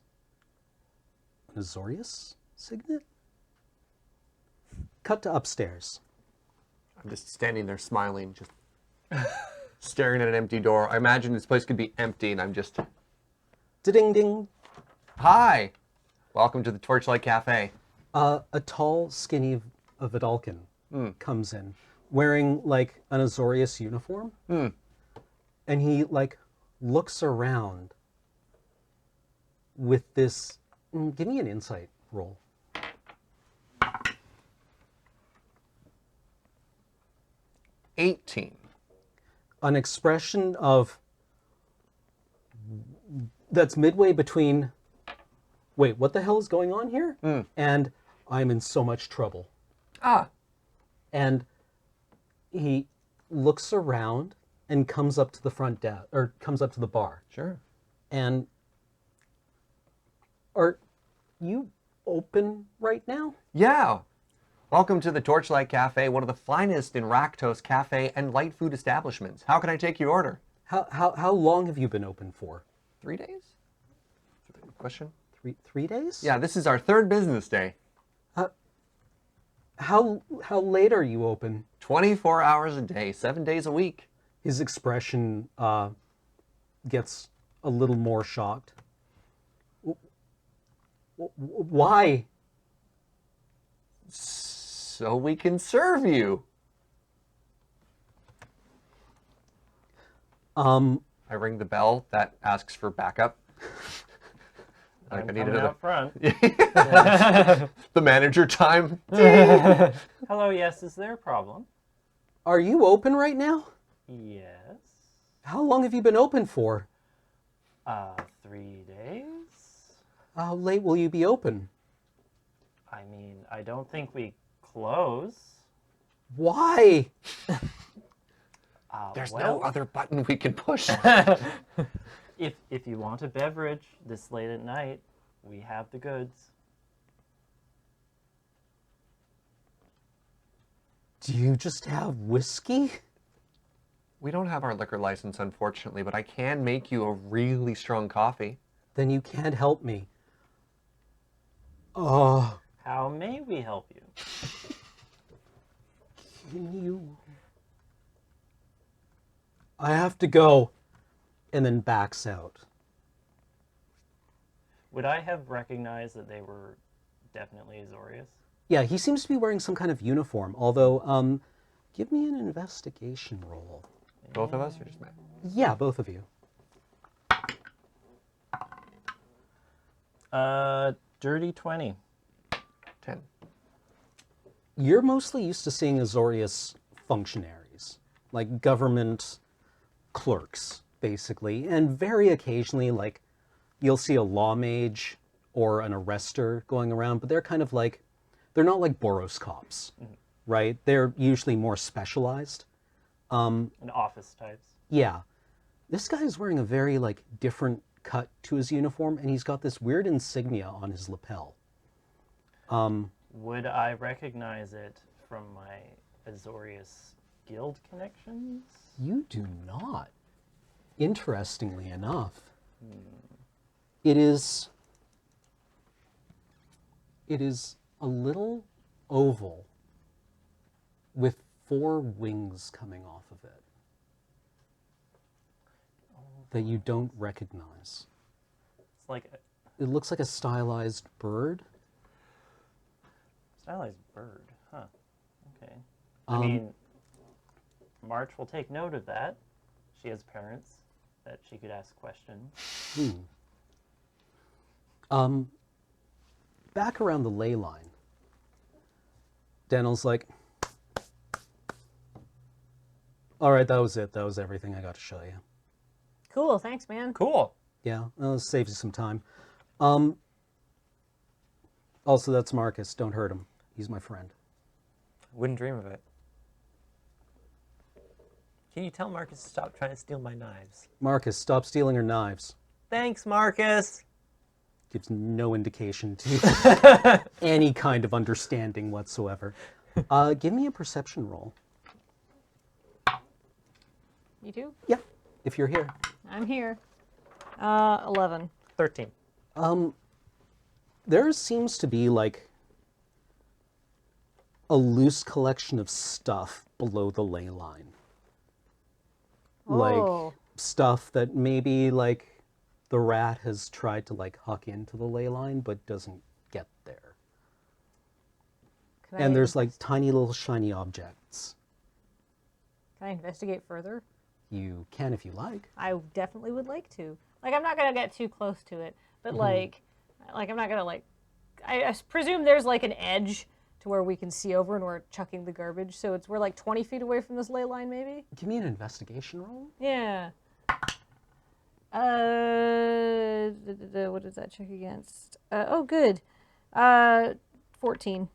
an Azorius signet? Cut to upstairs. I'm just standing there smiling, just staring at an empty door. I imagine this place could be empty, and I'm just, Ding ding. hi, welcome to the Torchlight Cafe. A tall, skinny Vidalcan comes in, wearing like an Azorius uniform, and he like looks around with this. Give me an insight roll. 18. An expression of that's midway between. Wait, what the hell is going on here? And I'm in so much trouble. Ah, And he looks around and comes up to the front desk, or comes up to the bar. sure. And are you open right now? Yeah. Welcome to the Torchlight Cafe, one of the finest in Rakdos cafe and light food establishments. How can I take your order? How long have you been open for? 3 days? Question? Three days? Yeah, this is our 3rd business day. How late are you open? 24 hours a day, 7 days a week. His expression gets a little more shocked. Why? So we can serve you. I ring the bell that asks for backup. I'm I need coming another. out front. The manager time. Hello, yes, is there a problem? Are you open right now? Yes. How long have you been open for? 3 days? How late will you be open? I mean, I don't think we close. Why? There's Well, no other button we can push. If you want a beverage this late at night, we have the goods. Do you just have whiskey? We don't have our liquor license, unfortunately, but I can make you a really strong coffee. Then you can't help me. How may we help you? Can you? I have to go. And then backs out. Would I have recognized that they were definitely Azorius? Yeah, he seems to be wearing some kind of uniform, although, give me an investigation roll. Both of us or just Matt? Yeah, both of you. Dirty 20. 10. You're mostly used to seeing Azorius functionaries, like government clerks, basically. And very occasionally, like, you'll see a law mage or an arrestor going around, but they're kind of like, they're not like Boros cops, right? They're usually more specialized. And office types. Yeah. This guy is wearing a very, like, different cut to his uniform, and he's got this weird insignia on his lapel. Would I recognize it from my Azorius guild connections? You do not. Interestingly enough, it is a little oval with 4 wings coming off of it that you don't recognize. It's like a It looks like a stylized bird. stylized bird, huh? Okay. I mean, March will take note of that. She has parents that she could ask questions. Back around the ley line, Daniel's like, all right, that was it. That was everything I got to show you. Cool, thanks, man. Cool. Yeah, well, it saves you some time. Also, that's Marcus. Don't hurt him. He's my friend. Wouldn't dream of it. Can you tell Marcus to stop trying to steal my knives? Marcus, stop stealing her knives. Thanks, Marcus. Gives no indication to any kind of understanding whatsoever. Give me a perception roll. You too? Yeah, if you're here. I'm here. 11. 13. There seems to be like a loose collection of stuff below the ley line. Oh. Like stuff that maybe like the rat has tried to like huck into the ley line but doesn't get there. Can And I- there's like tiny little shiny objects. Can I investigate further? You can if you like. I definitely would like to. Like, I'm not gonna get too close to it, but like I'm not gonna like. I presume there's like an edge to where we can see over, and we're chucking the garbage. So we're like 20 feet away from this ley line, maybe. Give me an investigation roll. Yeah. What does that check against? Oh, good. 14.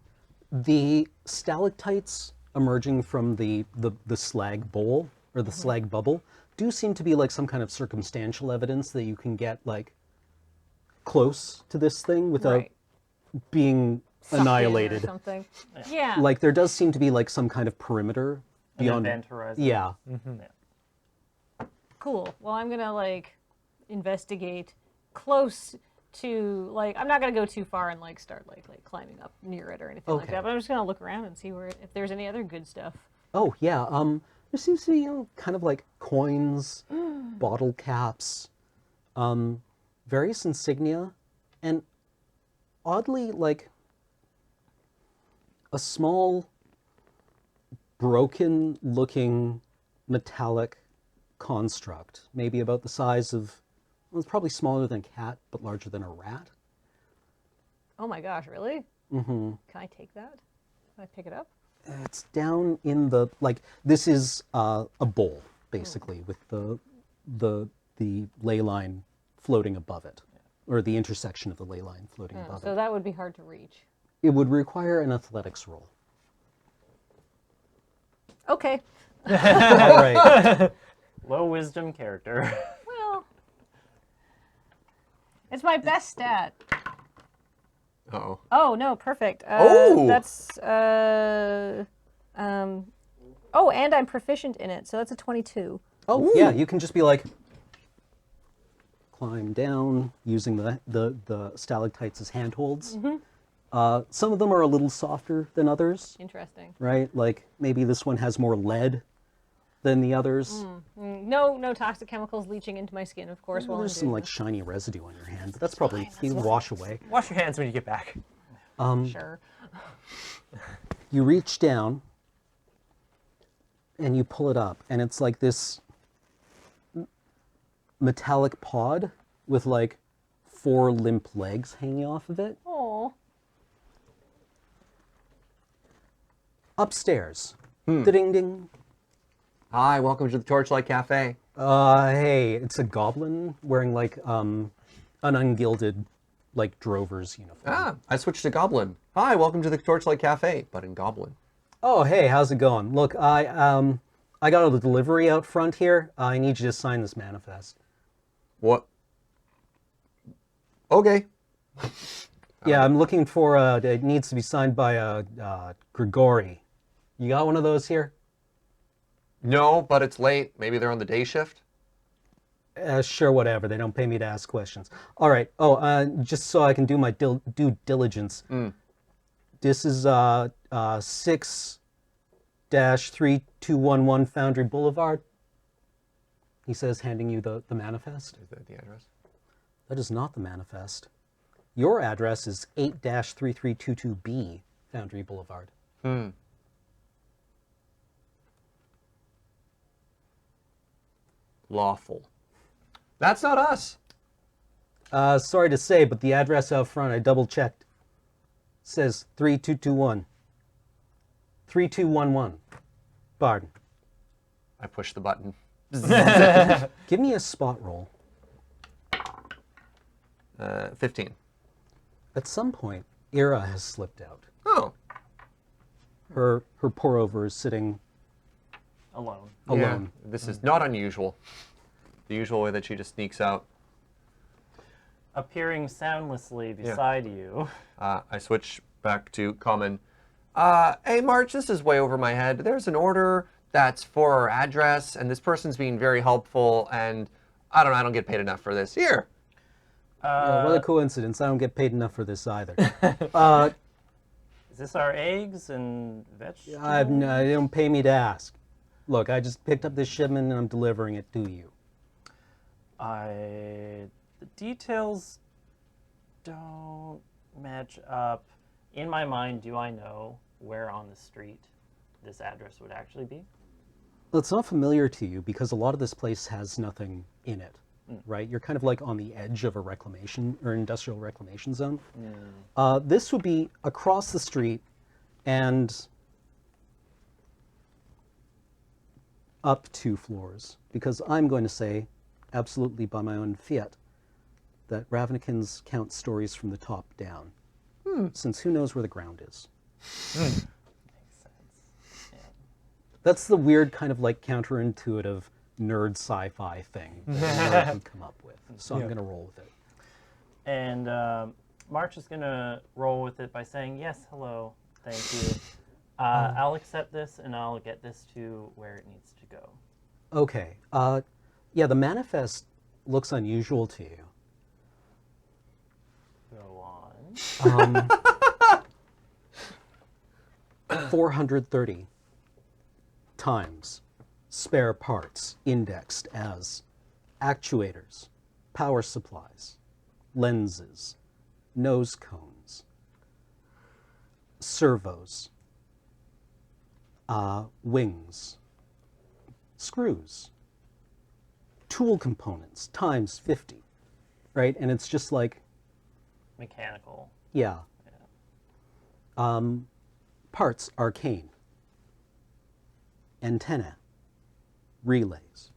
The stalactites emerging from the slag bowl or the slag bubble do seem to be like some kind of circumstantial evidence that you can get like close to this thing without Right. being Sucked in or annihilated. something. Yeah. Like there does seem to be like some kind of perimeter An beyond. event horizon. Yeah. Yeah. Cool. Well, I'm gonna like investigate close to like I'm not gonna go too far and like start like climbing up near it or anything like Okay. that. But I'm just gonna look around and see where if there's any other good stuff. Oh yeah. There seems to be kind of like coins, bottle caps, various insignia, and oddly like a small broken looking metallic construct, maybe about the size of, well, it's probably smaller than a cat, but larger than a rat. Oh my gosh, really? Mm-hmm. Can I take that? Can I pick it up? It's down in the, like, this is a bowl, basically, with the ley line floating above it, or the intersection of the ley line floating above So it. that would be hard to reach. It would require an athletics roll. Okay. All right. Low wisdom character. Well, it's my best stat. Uh-oh. Oh no, perfect. Oh! That's Oh, and I'm proficient in it, so that's a 22. Oh, yeah, you can just be like, climb down using the stalactites as handholds. Some of them are a little softer than others, Interesting. right? Like maybe this one has more lead than the others. No toxic chemicals leaching into my skin, of course. While I'm There's doing some like this. shiny residue on your hand, but that's probably you can wash away. Wash your hands when you get back. Sure. You reach down and you pull it up, and it's like this metallic pod with like 4 limp legs hanging off of it. Oh. Upstairs. Ding ding. Hi, welcome to the Torchlight Cafe. Hey, it's a goblin wearing like an ungilded like drover's uniform. Ah, I switched to Goblin. Hi, welcome to the Torchlight Cafe, but in Goblin. Oh, hey, how's it going? Look, I got a delivery out front here. I need you to sign this manifest. What? Okay. Yeah, I'm looking for it needs to be signed by Grigori. You got one of those here? No, but it's late. Maybe they're on the day shift. Sure, whatever. They don't pay me to ask questions. All right. Oh, just so I can do my due diligence. This is 6-3211 Foundry Boulevard. He says, handing you the manifest. Is that the address? That is not the manifest. Your address is 8-3322B Foundry Boulevard. Lawful. That's not us. Sorry to say, but the address out front, I double checked. Says 3221. 3211. Pardon. I pushed the button. Give me a spot roll. 15. At some point, Ira has slipped out. Oh. Her pour over is sitting Alone. alone. Yeah, this is not unusual. The usual way that she just sneaks out. Appearing soundlessly beside you. I switch back to common. Hey, March, this is way over my head. There's an order that's for our address, and this person's being very helpful, and I don't get paid enough for this. Here. Yeah, what a coincidence. I don't get paid enough for this either. Is this our eggs and vegetables? They don't pay me to ask. Look, I just picked up this shipment and I'm delivering it to you. The details don't match up. In my mind, do I know where on the street this address would actually be? Well, it's not familiar to you because a lot of this place has nothing in it, right? You're kind of like on the edge of a reclamation or industrial reclamation zone. This would be across the street and up 2 floors, because I'm going to say, absolutely by my own fiat, that Ravnikins count stories from the top down, since who knows where the ground is. Makes sense. Yeah. That's the weird kind of like counterintuitive nerd sci-fi thing that I can come up with. So I'm going to roll with it. And March is going to roll with it by saying, yes, hello, thank you. I'll accept this and I'll get this to where it needs to go. Okay. Yeah, the manifest looks unusual to you. Go on. 430 times spare parts indexed as actuators, power supplies, lenses, nose cones, servos, wings, screws, tool components times 50, right? And it's just like, Mechanical. yeah. Parts arcane, antenna, relays,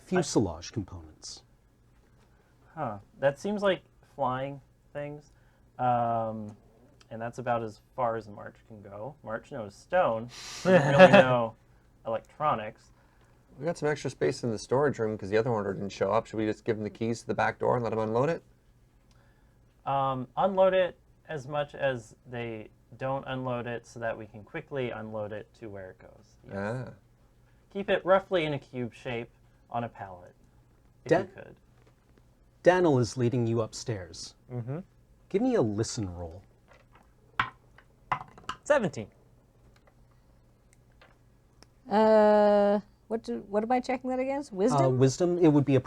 fuselage components. Huh. That seems like flying things. And that's about as far as March can go. March knows stone. Doesn't really know electronics. We got some extra space in the storage room because the other order didn't show up. Should we just give them the keys to the back door and let them unload it? Unload it as much as they don't unload it so that we can quickly unload it to where it goes. Yes. Keep it roughly in a cube shape on a pallet, if you could. Daniel is leading you upstairs. Give me a listen roll. 17. What am I checking that against? Wisdom? Wisdom, it would be a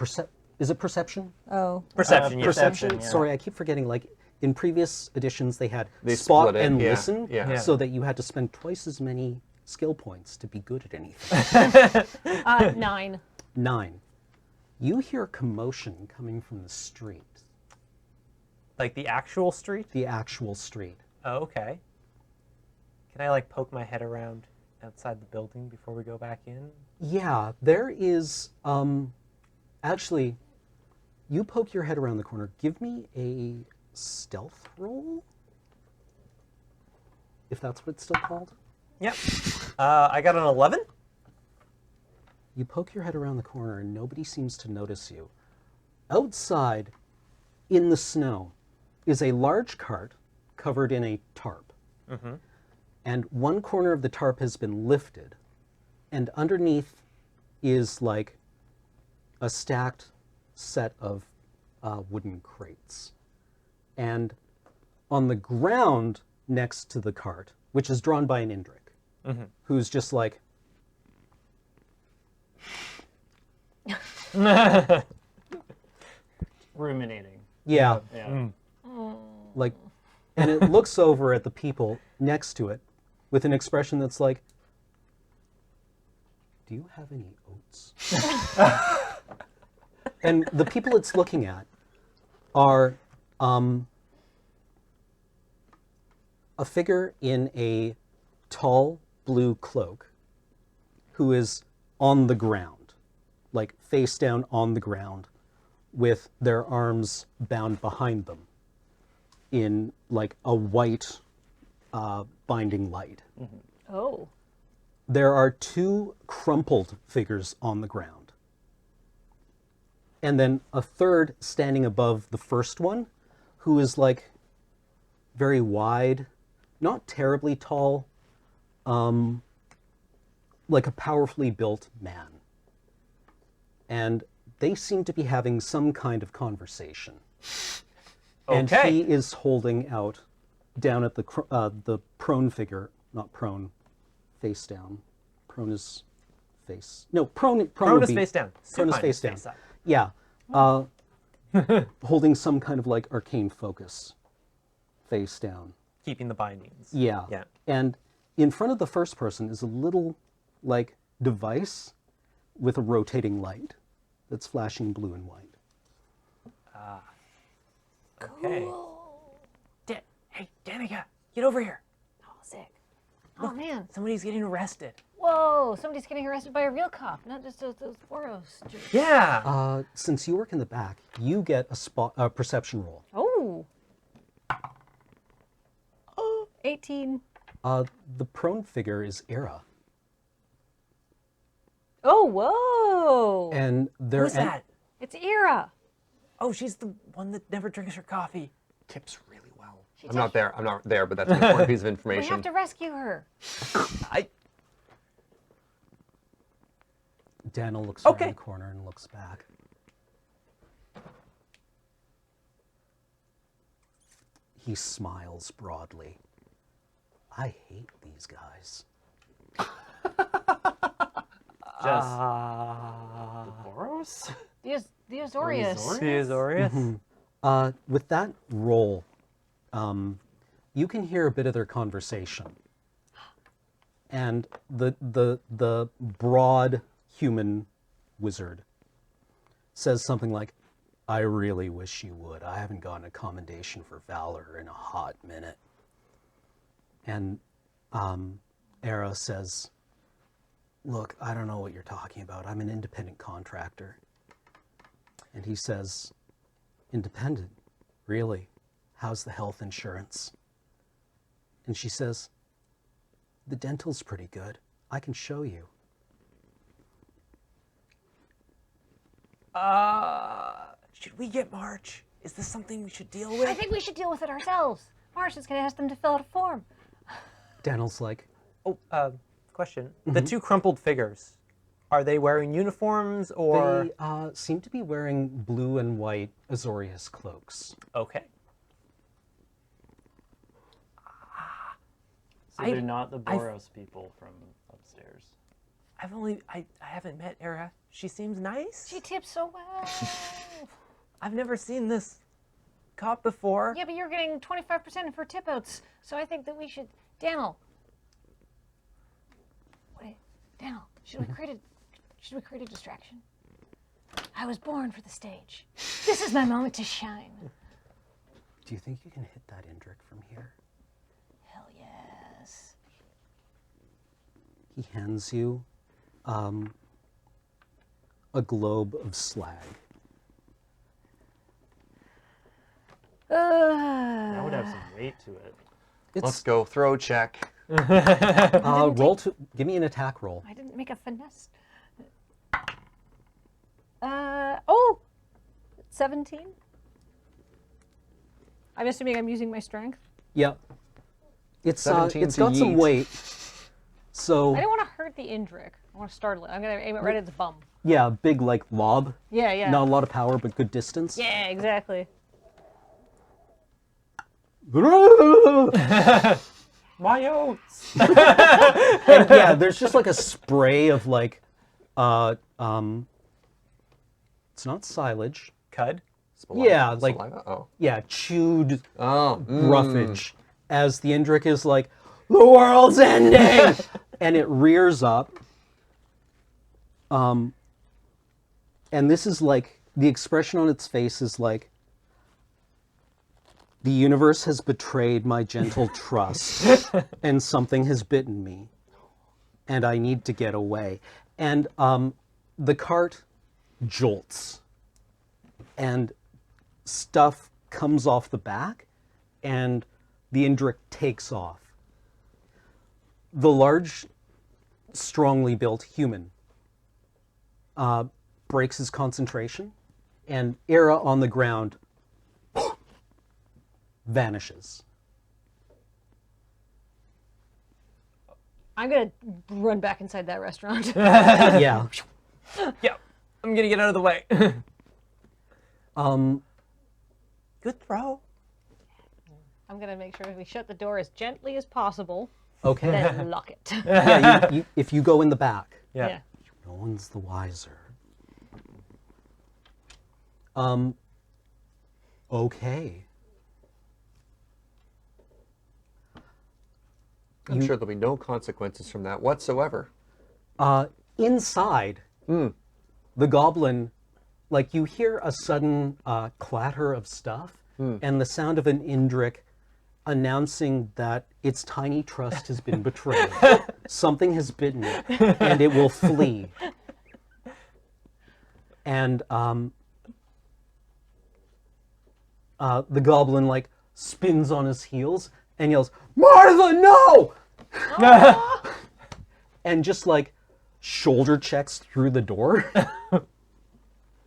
is it perception? Oh. Perception, yes. Perception. yeah. Sorry, I keep forgetting. Like in previous editions, they had They spot split it, and yeah, listen, yeah. so that you had to spend twice as many skill points to be good at anything. 9. 9. You hear commotion coming from the street, Like the actual street? the actual street. Oh, okay. Can I like poke my head around? outside the building before we go back in? Yeah, there is. Actually, you poke your head around the corner. Give me a stealth roll, if that's what it's still called. Yep. I got an 11. You poke your head around the corner and nobody seems to notice you. Outside, in the snow, is a large cart covered in a tarp. Mm-hmm. And one corner of the tarp has been lifted, and underneath is like a stacked set of wooden crates. And on the ground next to the cart, which is drawn by an Indrik, who's just like, Ruminating. yeah, Yeah. like, and it looks over at the people next to it with an expression that's like, do you have any oats? And the people it's looking at are a figure in a tall blue cloak who is on the ground, like face down on the ground, with their arms bound behind them in like a white binding light. Oh. There are two crumpled figures on the ground. And then a third standing above the first one, who is like very wide, not terribly tall, like a powerfully built man. And they seem to be having some kind of conversation. And Okay. he is holding out down at the prone figure, not prone, face down. Prone is face. No, prone Prone would is be, face down. Prone is Supine face down. up. Yeah. Holding some kind of like arcane focus, face down. Keeping the bindings. Yeah. Yeah. And in front of the first person is a little like device with a rotating light that's flashing blue and white. Okay. Hey, Danica, get over here. Oh, sick. Oh, man. Somebody's getting arrested. Whoa, somebody's getting arrested by a real cop, not just those Boros jerks. Yeah. Since you work in the back, you get a perception roll. Oh. Oh, 18. The prone figure is Era. Oh, whoa. And they're Who's that? It's Ira. Oh, she's the one that never drinks her coffee. Tips really well. I'm not there, but that's an important piece of We information. have to rescue her. Daniel looks around Okay. the corner and looks back. He smiles broadly. I hate these guys. Just Ah. Boros? The Azorius. Thesaurus? With that roll, you can hear a bit of their conversation. And the broad human wizard says something like, I really wish you would. I haven't gotten a commendation for valor in a hot minute. And Era says, look, I don't know what you're talking about. I'm an independent contractor. And he says, independent? Really? How's the health insurance? And she says, the dental's pretty good. I can show you. Should we get March? Is this something we should deal with? I think we should deal with it ourselves. Marsh is going to ask them to fill out a form. Daniel's like, Oh, question. The two crumpled figures, are they wearing uniforms or? they seem to be wearing blue and white Azorius cloaks. Okay. So they're not the Boros people from upstairs. I haven't met Era. She seems nice. She tips so well. I've never seen this cop before. Yeah, but you're getting 25% of her tip outs. So I think that we should. Daniel. Daniel, should we create a distraction? I was born for the stage. This is my moment to shine. Do you think you can hit that Indrik from here? Hell yes. he hands you a globe of slag. That would have some weight to it. Let's go. Throw check. Give me an attack roll. I didn't make a finesse. 17. I'm assuming I'm using my strength. Yep. It's 17 it's to got some yeet. weight. So I don't want to hurt the Indrik. I want to startle it. I'm going to aim it right at its bum. yeah, big like lob. Yeah, yeah. Not a lot of power, but good distance. Yeah, exactly. My oats! And yeah, there's just like a spray of like, it's not silage. Cud. Yeah, like Saliva? Oh. yeah, chewed Oh. roughage as the Indrik is like, the world's ending, and it rears up. And this is like the expression on its face is like, the universe has betrayed my gentle trust, and something has bitten me, and I need to get away. And the cart jolts, and stuff comes off the back, and the Indrik takes off. The large, strongly built human breaks his concentration, and Era on the ground vanishes. I'm going to run back inside that restaurant. Yeah. Yeah, I'm gonna get out of the way. Good throw. I'm going to make sure we shut the door as gently as possible, Okay. then lock it. Yeah, if you go in the back, Yeah. no one's the wiser. Okay. I'm sure there'll be no consequences from that whatsoever. Inside, the goblin, like you hear a sudden clatter of stuff and the sound of an Indrik announcing that its tiny trust has been betrayed. Something has bitten it, and it will flee. And the goblin like spins on his heels and yells, "Martha, no!" and just like shoulder checks through the door.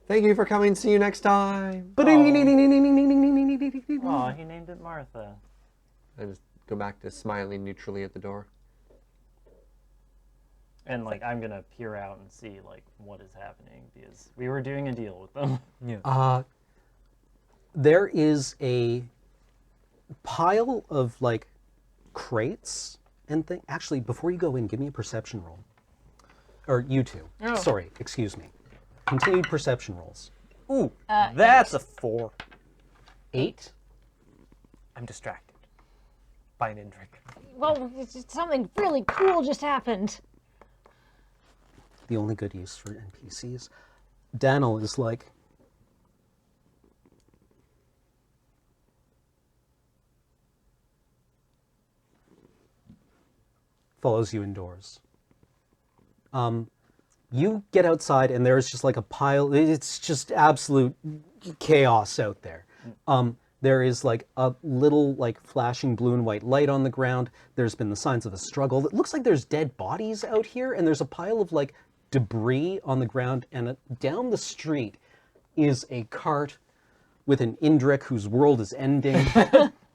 Thank you for coming. See you next time. Aw, he named it Martha. I just go back to smiling neutrally at the door. And like I'm gonna peer out and see like what is happening because we were doing a deal with them. There is a pile of like crates and things. Actually, before you go in, give me a perception roll. Or you two. Oh. Sorry, excuse me. Continued perception rolls. Ooh, that's a 4. 8. I'm distracted by an Indrik. Well, something really cool just happened. The only good use for NPCs. Daniel is like, follows you indoors. You get outside and there's just like a pile, it's just absolute chaos out there. There is like a little like flashing blue and white light on the ground. There's been the signs of a struggle. It looks like there's dead bodies out here, and there's a pile of like debris on the ground, and down the street is a cart with an Indrik whose world is ending,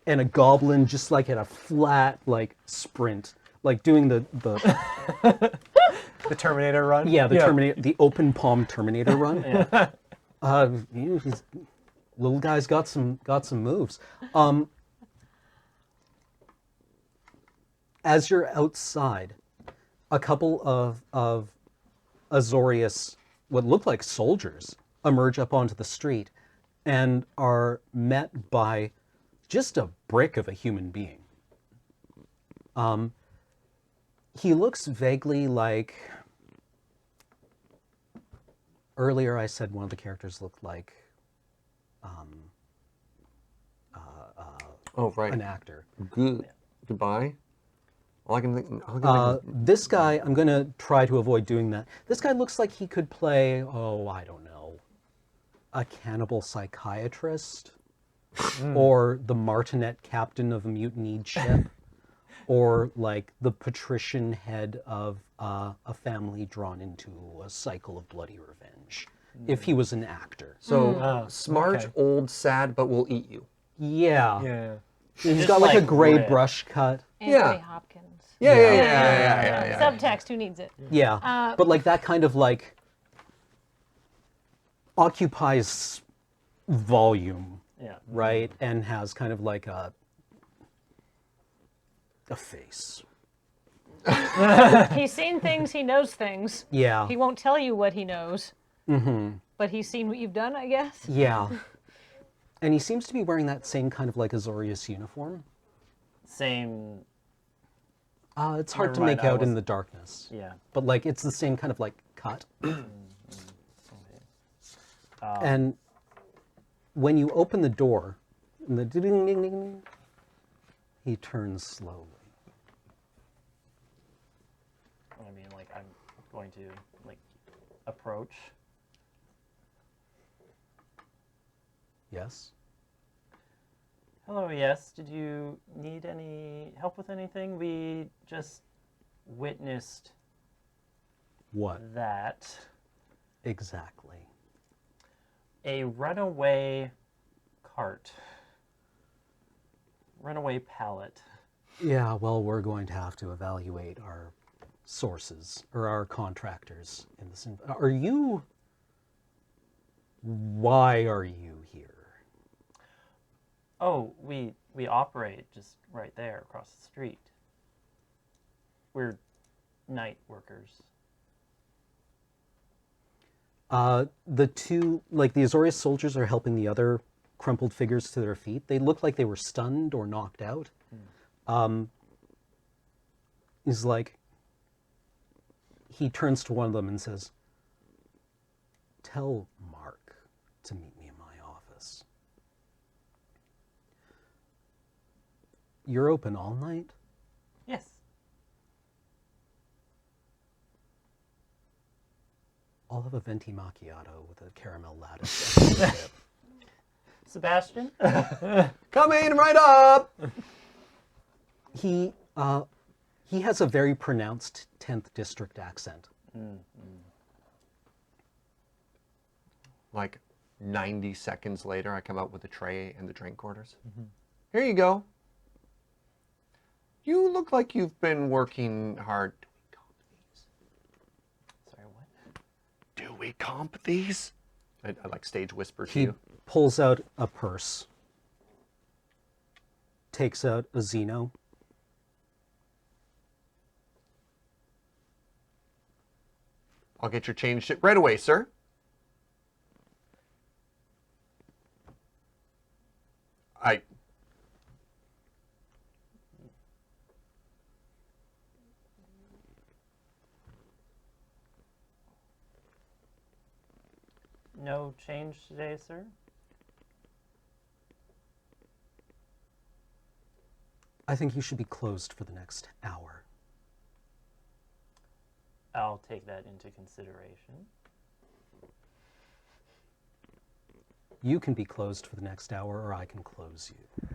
and a goblin just like at a flat like sprint, like doing the The Terminator run? Terminator, the open palm Terminator run. He's, little guy's got some moves. As you're outside, a couple of Azorius, what look like soldiers, emerge up onto the street and are met by just a brick of a human being. He looks vaguely like... Earlier I said one of the characters looked like Oh, right. an actor. Goodbye. All I can think is This guy, I'm going to try to avoid doing that. This guy looks like he could play, I don't know, a cannibal psychiatrist, or the martinet captain of a mutinied ship, or like the patrician head of a family drawn into a cycle of bloody revenge, if he was an actor. so smart, okay. old, sad, but will eat you. Yeah. Yeah. He's Just got like a like gray Red. brush cut. Anthony Hopkins. Yeah. Subtext, who needs it? Yeah. But like that kind of like occupies volume, Yeah. right? And has kind of like a face. He's seen things, he knows things. Yeah. He won't tell you what he knows. But he's seen what you've done, I guess. Yeah. And he seems to be wearing that same kind of like Azorius uniform. Same. It's hard to Never mind, make I out in was- the darkness. Yeah. But like it's the same kind of like cut. Okay. And when you open the door, and the ding ding ding ding, he turns slowly. I mean, like, I'm going to, like, approach. Yes? Hello, yes. Did you need any help with anything? We just witnessed What that. exactly? A runaway cart. Runaway pallet. Yeah, well, we're going to have to evaluate our sources, or our contractors in this. Are you... Why are you here? Oh, we operate just right there across the street. We're night workers. The two, like the Azorius soldiers are helping the other crumpled figures to their feet. They look like they were stunned or knocked out. He's like, he turns to one of them and says, "Tell Mark to meet me in my office." You're open all night? Yes. I'll have a venti macchiato with a caramel lattice. Sebastian? Coming right up. He has a very pronounced 10th district accent. Like 90 seconds later, I come out with a tray and the drink orders. Here you go. You look like you've been working hard. Sorry, what? Do we comp these? I like stage whisper to He you. pulls out a purse, takes out a Xeno. I'll get your change right away, sir. I... No change today, sir? I think you should be closed for the next hour. I'll take that into consideration. You can be closed for the next hour, or I can close you.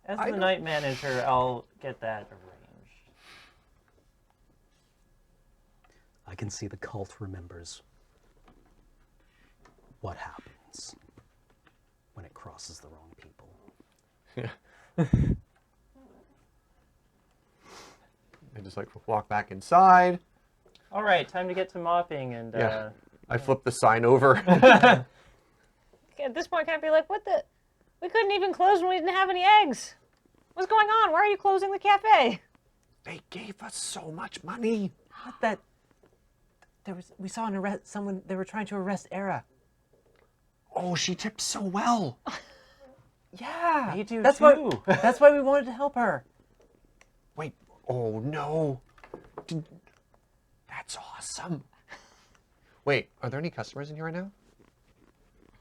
As I the don't- night manager, I'll get that arranged. I can see the cult remembers what happens when it crosses the wrong people. I just like walk back inside. All right, time to get to mopping and Yeah. I flip the sign over. At this point, can't be like, what the? We couldn't even close when we didn't have any eggs. What's going on? Why are you closing the cafe? They gave us so much money. What that? We saw an arrest. Someone they were trying to arrest Era. Oh, she tipped so well. Yeah, They do that's too. why. That's why we wanted to help her. Wait, oh no. That's awesome. Wait, are there any customers in here right now?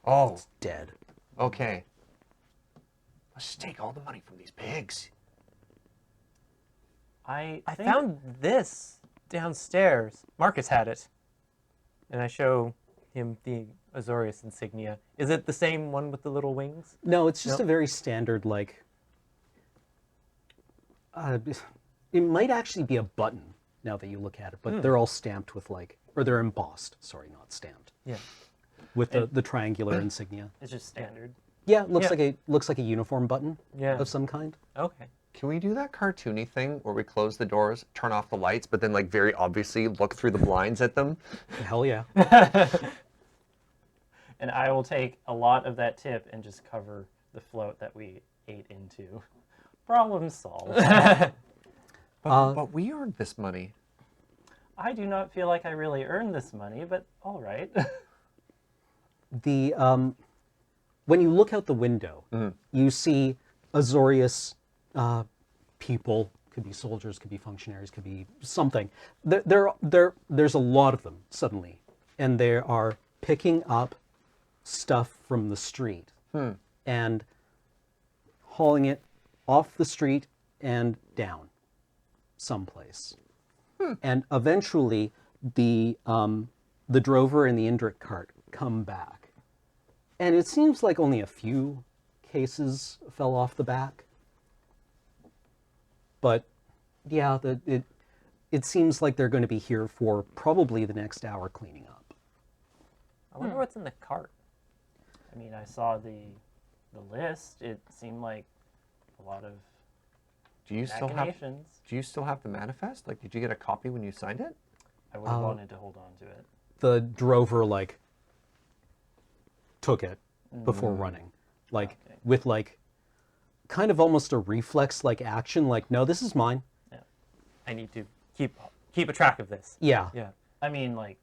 Oh, Dead. okay. Let's just take all the money from these pigs. I I think found this downstairs. Marcus had it. And I show him the Azorius insignia. Is it the same one with the little wings? No, it's just Nope. a very standard, like... it might actually be a button, now that you look at it, but they're all stamped with, like... Or they're embossed, sorry, not stamped. Yeah. With the triangular insignia. it's just standard. Yeah, it looks Yeah. like a uniform button Yeah. of some kind. Okay. Can we do that cartoony thing where we close the doors, turn off the lights, but then like very obviously look through the blinds at them? Hell yeah. And I will take a lot of that tip and just cover the float that we ate into. Problem solved. But we earned this money. I do not feel like I really earned this money, but all right. The when you look out the window, you see Azorius people, could be soldiers, could be functionaries, could be something. There's a lot of them suddenly, and they are picking up stuff from the street and hauling it off the street and down someplace. And eventually, the drover and the Indrik cart come back, and it seems like only a few cases fell off the back. But yeah, it seems like they're going to be here for probably the next hour cleaning up. I wonder what's in the cart. I mean, I saw the list. It seemed like a lot of Do you still have machinations. Do you still have the manifest? Like, did you get a copy when you signed it? I would have wanted to hold on to it. The drover like took it before running, like Okay. with like kind of almost a reflex like action, like no, this is mine. I need to keep a track of this. Yeah. Yeah. I mean, like,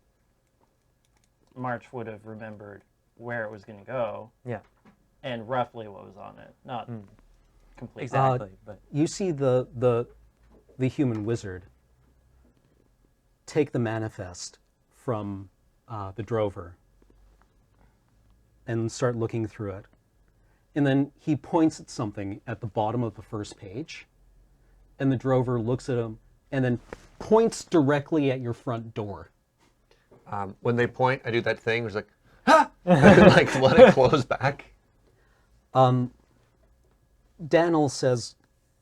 March would have remembered where it was going to go Yeah. and roughly what was on it. Not completely. Exactly. But You see the human wizard take the manifest from the drover and start looking through it. And then he points at something at the bottom of the first page, and the drover looks at him and then points directly at your front door. When they point, I do that thing. It's like, ha! And like let it close back. Daniel says,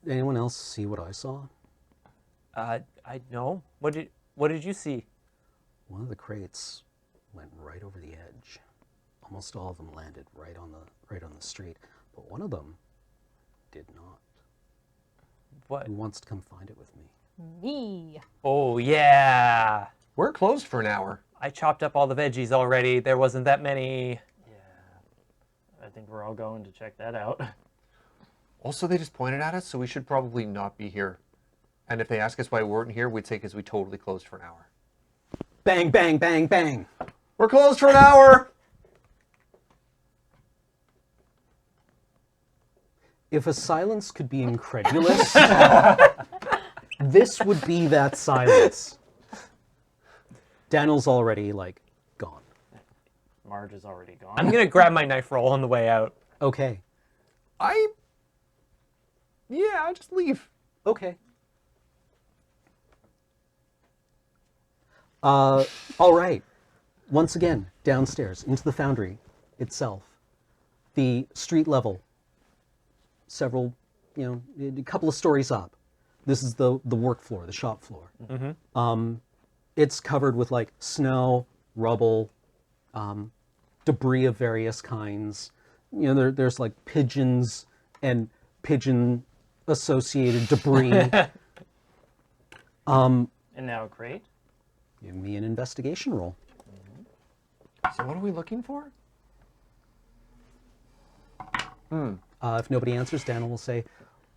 anyone else see what I saw? I know. What did you see? One of the crates went right over the edge. Almost all of them landed right on the street, but one of them did not. What? Who wants to come find it with me? Me. Oh yeah. We're closed for an hour. I chopped up all the veggies already. There wasn't that many. I think we're all going to check that out. Also, they just pointed at us, so we should probably not be here. And if they ask us why we weren't here, we'd say because we totally closed for an hour. Bang, bang, bang, bang. We're closed for an hour! If a silence could be incredulous, this would be that silence. Daniel's already, like, gone. Marge is already gone. I'm gonna grab my knife roll on the way out. Okay. Yeah, just leave. Okay. All right. Once again, downstairs into the foundry itself. The street level. Several, a couple of stories up. This is the work floor, the shop floor. It's covered with like snow, rubble, debris of various kinds. There's like pigeons and pigeon-associated debris. And now a crate? Give me an investigation roll. So what are we looking for? If nobody answers, Daniel will say,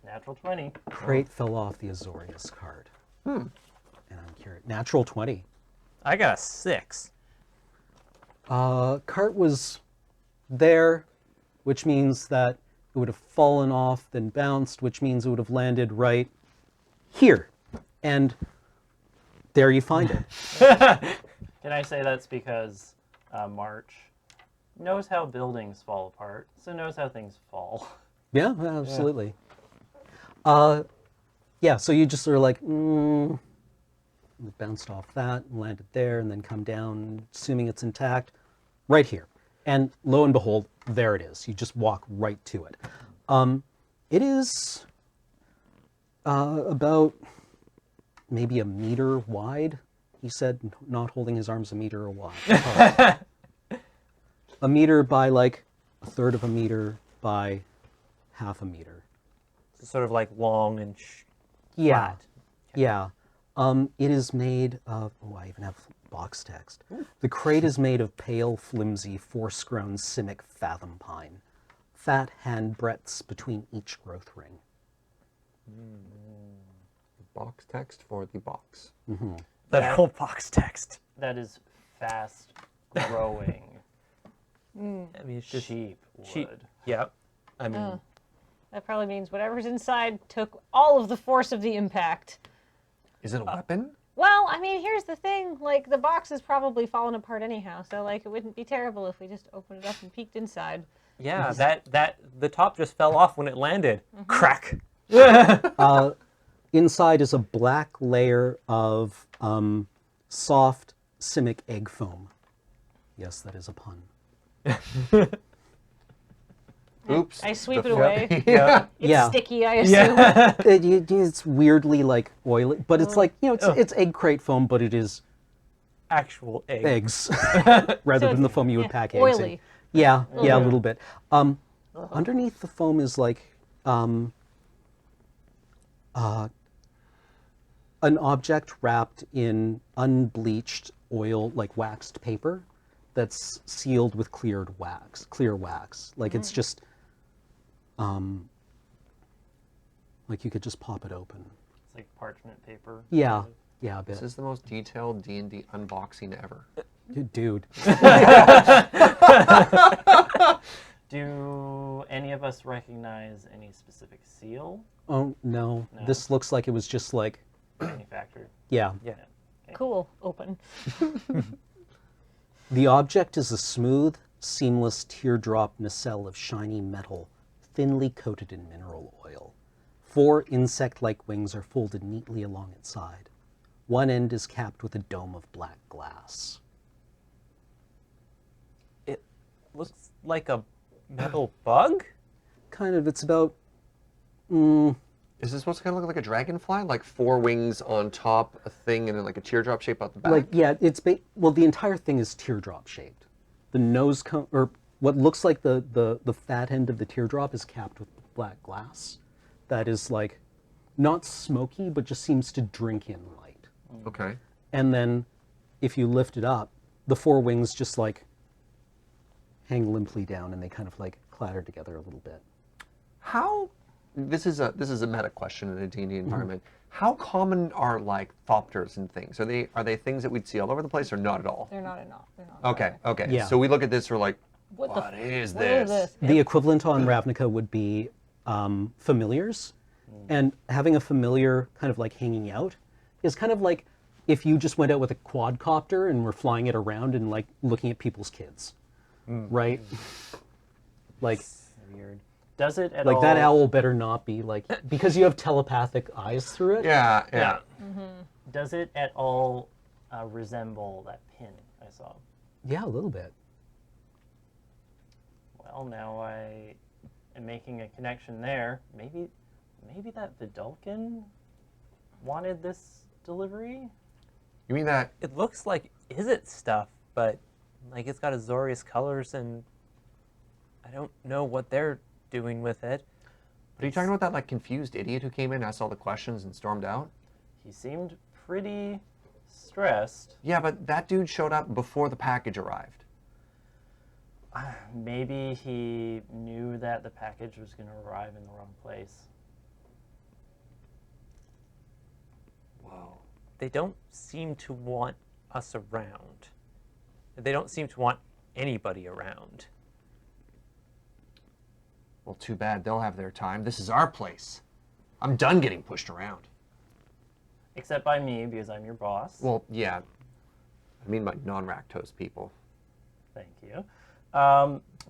Natural 20. crate fell off the Azorius card. And I'm curious. Natural 20. I got a 6. Cart was there, which means that it would have fallen off, then bounced, which means it would have landed right here. And there you find it. Can I say that's because March knows how buildings fall apart, so knows how things fall. Yeah, absolutely. Yeah, so you just sort of like, bounced off that, and landed there, and then come down, assuming it's intact, right here. And lo and behold, there it is. You just walk right to it. It is about maybe a meter wide. He said, not holding his arms a meter wide. A meter by like a third of a meter by half a meter. Sort of like long and Yeah. flat. Yeah. It is made of, oh, I even have box text. The crate is made of pale, flimsy, force-grown simic fathom pine. Fat hand breadths between each growth ring. Box text for the box. That whole box text. That is fast growing I mean, it's just cheap wood. cheap. Yeah. I mean, Oh. That probably means whatever's inside took all of the force of the impact. Is it a weapon? Well, I mean, here's the thing. Like, the box is probably falling apart anyhow, so, like, it wouldn't be terrible if we just opened it up and peeked inside. yeah, that the top just fell off when it landed. Crack. Inside is a black layer of soft simic egg foam. Yes, that is a pun. Oops. I sweep The it away. Yeah. It's Yeah. sticky, I assume. It's weirdly like oily, but it's like, it's egg crate foam, but it is Actual egg. eggs rather So than the it's, foam you would yeah, pack eggs in. oily. Yeah, a little bit. Underneath the foam is like an object wrapped in unbleached oil, like waxed paper, that's sealed with clear wax. Like it's just, like you could just pop it open. It's like parchment paper. Yeah, a bit. This is the most detailed D&D unboxing ever. Dude. Do any of us recognize any specific seal Oh, no. No. This looks like it was just like, manufactured? yeah. Yeah. Cool. Open. The object is a smooth, seamless teardrop nacelle of shiny metal, thinly coated in mineral oil. 4 insect-like wings are folded neatly along its side. One end is capped with a dome of black glass. It looks like a metal bug. Kind of, it's about, Is this supposed to kind of look like a dragonfly? Like 4 wings on top, a thing, and then like a teardrop shape out the back? like, yeah, well, the entire thing is teardrop shaped. The nose cone, or what looks like the fat end of the teardrop is capped with black glass. That is like, not smoky, but just seems to drink in light. Okay. And then if you lift it up, the 4 wings just like hang limply down and they kind of like clatter together a little bit. How, this is a meta question in a D&D environment. How common are like thopters and things? Are they things that we'd see all over the place or not at all? They're not enough. They're not. Okay. Yeah. So we look at this, we're like, What what is What is this? this? The equivalent on Ravnica would be familiars. And having a familiar kind of like hanging out is kind of like if you just went out with a quadcopter and were flying it around and like looking at people's kids, right? Like, Weird. Does it at like all? that owl better not be like, because you have telepathic eyes through it. Yeah. Does it at all resemble that pin I saw? Yeah, a little bit. Well, now I am making a connection there. Maybe that Vidalkin wanted this delivery? You mean that? It looks like Izzet stuff, but like it's got Azorius colors, and I don't know what they're doing with it. Are you talking about that like confused idiot who came in, asked all the questions, and stormed out? He seemed pretty stressed. Yeah, but that dude showed up before the package arrived. Maybe he knew that the package was going to arrive in the wrong place. Whoa. They don't seem to want us around. They don't seem to want anybody around. Well, too bad. They'll have their time. This is our place. I'm done getting pushed around. Except by me, because I'm your boss. Well, yeah. I mean my non-Rakdos people. Thank you.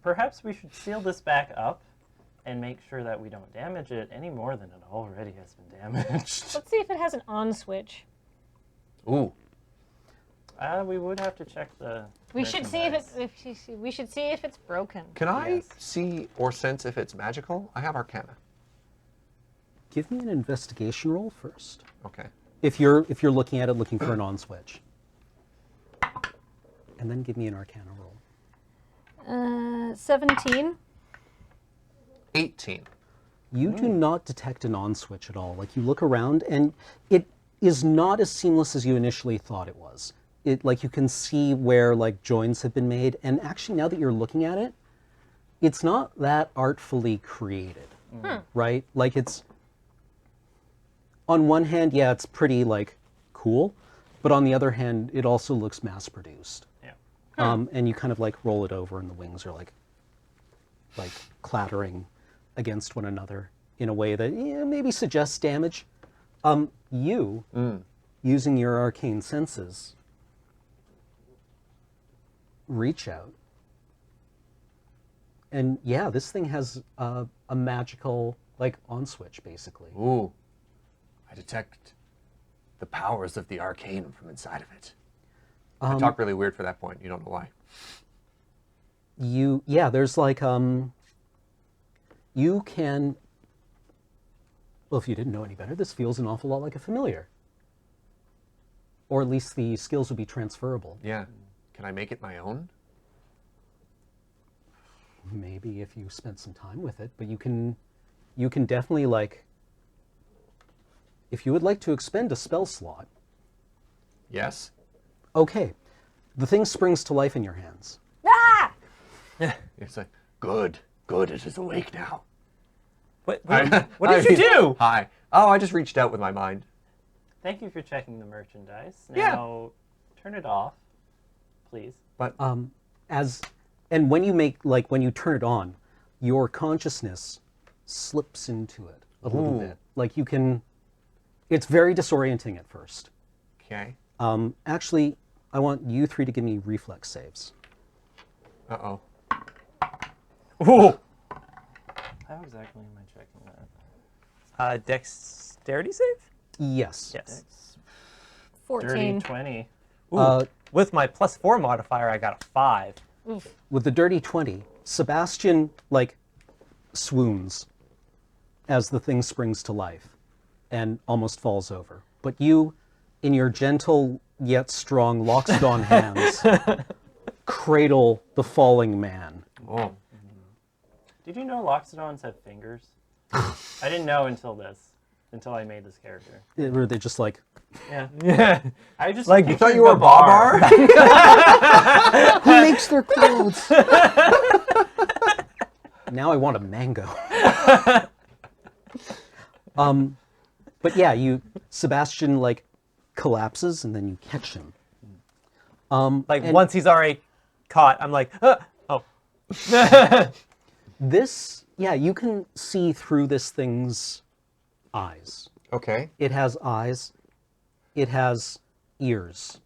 Perhaps we should seal this back up and make sure that we don't damage it any more than it already has been damaged. Let's see if it has an on switch. Ooh. We would have to check the. We should see if merchandise. we should see if it's broken. Can I Yes. see or sense if it's magical? I have Arcana. Give me an investigation roll first. Okay. If you're looking at it, looking for an on switch. And then give me an Arcana roll. 17. 18. You do not detect an on switch at all. Like, you look around and it is not as seamless as you initially thought it was. It, like, you can see where like joins have been made, and actually now that you're looking at it, it's not that artfully created, right? Like, it's, on one hand, yeah, it's pretty like cool, but on the other hand, it also looks mass produced. Yeah. And you kind of like roll it over and the wings are like clattering against one another in a way that maybe suggests damage. Using your arcane senses, reach out. And yeah, this thing has a magical like on switch basically. Ooh. I detect the powers of the arcane from inside of it. I talk really weird for that point. You don't know why. There's like you can, well, if you didn't know any better, this feels an awful lot like a familiar. Or at least the skills would be transferable. Yeah. Can I make it my own? Maybe if you spent some time with it, but you can definitely like, if you would like to expend a spell slot. Yes. Okay, the thing springs to life in your hands. Ah! It's like, good, it is awake now. What did you do? Hi. Oh, I just reached out with my mind. Thank you for checking the merchandise. Yeah. Now, turn it off, please. But And when you turn it on, your consciousness slips into it a little bit. Like you can, it's very disorienting at first. okay. Actually, I want you three to give me reflex saves. Uh-oh. Ooh. How exactly am I checking that? Dexterity save? Yes. Yes. 14. Dirty 20. Ooh. With my +4 modifier, I got a 5. Oof. With the dirty 20, Sebastian like swoons as the thing springs to life and almost falls over. But you, in your gentle yet strong Loxodon hands, cradle the falling man. Oh. Did you know Loxodons have fingers? I didn't know until I made this character. Were they just like, Yeah. Yeah. I just Like, You thought you were a Babar? who makes their clothes? Now I want a mango. But yeah, Sebastian like collapses and then you catch him. Like, and once he's already caught, I'm like, oh. this, yeah, you can see through this thing's eyes. Okay. It has eyes. It has ears.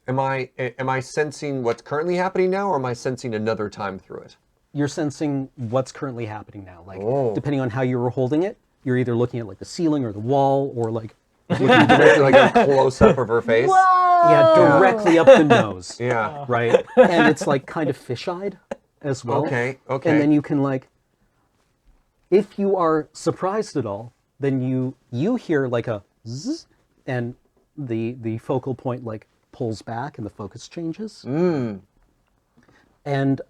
Am I sensing what's currently happening now, or am I sensing another time through it? You're sensing what's currently happening now. Like, Oh. depending on how you were holding it, you're either looking at like the ceiling or the wall or like, Directly, like a close-up of her face? yeah, directly up the nose. Yeah. Right? And it's like kind of fish-eyed as well. Okay, okay. And then you can like, if you are surprised at all, then you hear like a zzz, and the focal point like pulls back and the focus changes. And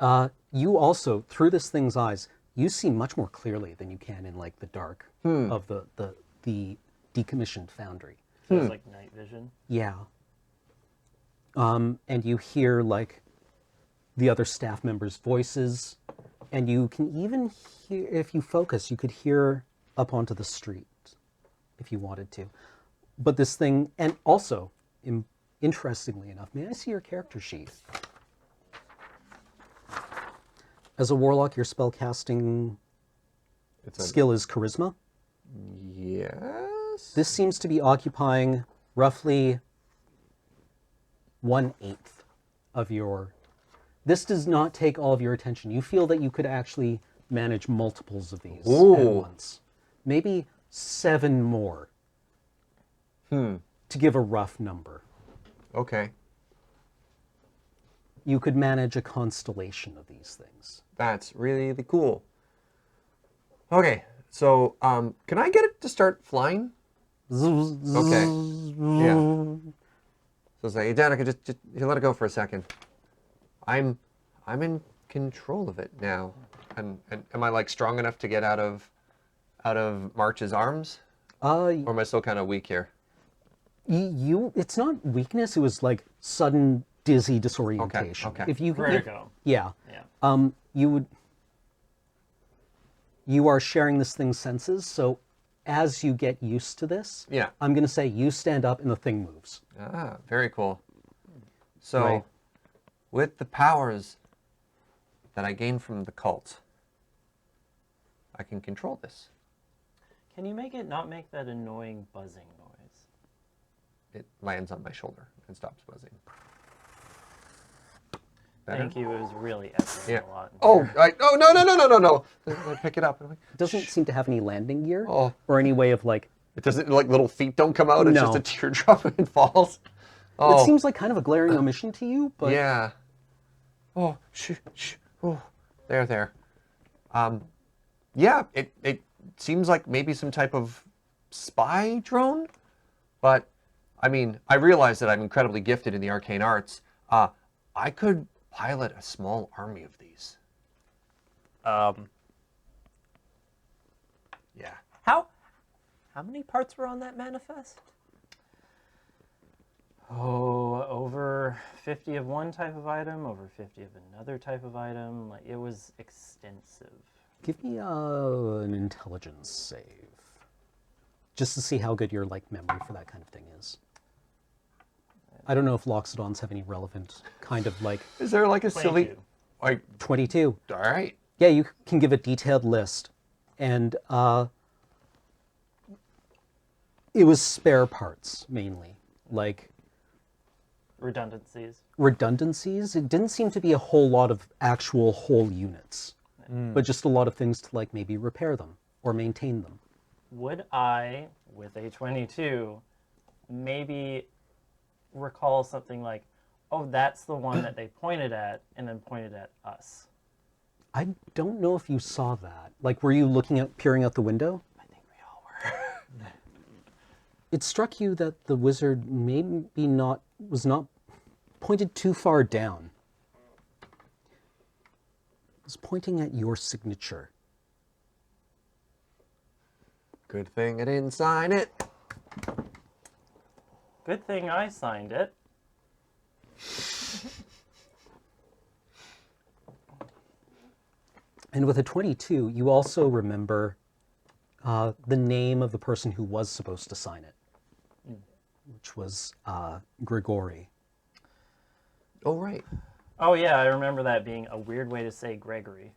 you also, through this thing's eyes, you see much more clearly than you can in like the dark of the decommissioned foundry. So it's like night vision. Yeah. And you hear like the other staff members' voices, and you can even hear, if you focus, you could hear up onto the street if you wanted to. But this thing, and also, interestingly enough, may I see your character sheet? As a warlock, your spellcasting skill is charisma. Yes. This seems to be occupying roughly 1/8 of your... This does not take all of your attention. You feel that you could actually manage multiples of these at Ooh. once. Maybe 7 more. Hmm. To give a rough number. Okay. You could manage a constellation of these things. That's really cool. Okay, so can I get it to start flying? Okay. Yeah. So say, Danica, just you let it go for a second. I'm in control of it now. And am I like strong enough to get out of March's arms? Or am I still kind of weak here? It's not weakness, it was like sudden dizzy disorientation. Okay. If you Vertigo. yeah. Yeah. You are sharing this thing's senses, so as you get used to this, Yeah. I'm going to say you stand up and the thing moves. Ah, very cool. So, Right. with the powers that I gained from the cult, I can control this. Can you make it not make that annoying buzzing noise? It lands on my shoulder and stops buzzing. Better? Thank you. It was really echoing Yeah. a lot. Oh, no. I pick it up. And I'm like, It doesn't seem to have any landing gear Oh. or any way of like, it doesn't, like, little feet don't come out. It's No. just a teardrop and it falls. Oh, it seems like kind of a glaring omission to you, but yeah. Oh, shh. Oh, there. Yeah, it seems like maybe some type of spy drone, but I mean, I realize that I'm incredibly gifted in the arcane arts. I could pilot a small army of these. Yeah. How many parts were on that manifest? Oh, over 50 of one type of item, over 50 of another type of item. Like, it was extensive. give me an intelligence save. Just to see how good your like memory for that kind of thing is. I don't know if Loxodons have any relevant kind of like Is there like a silly, 22. like, 22. all right. Yeah, you can give a detailed list. And it was spare parts, mainly. Like Redundancies. redundancies. It didn't seem to be a whole lot of actual whole units. But just a lot of things to like maybe repair them or maintain them. Would I, with a 22, maybe recall something like, oh, that's the one that they pointed at and then pointed at us? I don't know if you saw that. Like, were you looking at, peering out the window? I think we all were. It struck you that the wizard was not pointed too far down. It was pointing at your signature. Good thing I didn't sign it. Good thing I signed it. And with a 22, you also remember the name of the person who was supposed to sign it, which was Grigori. Oh, right. Oh, yeah, I remember that being a weird way to say Gregory.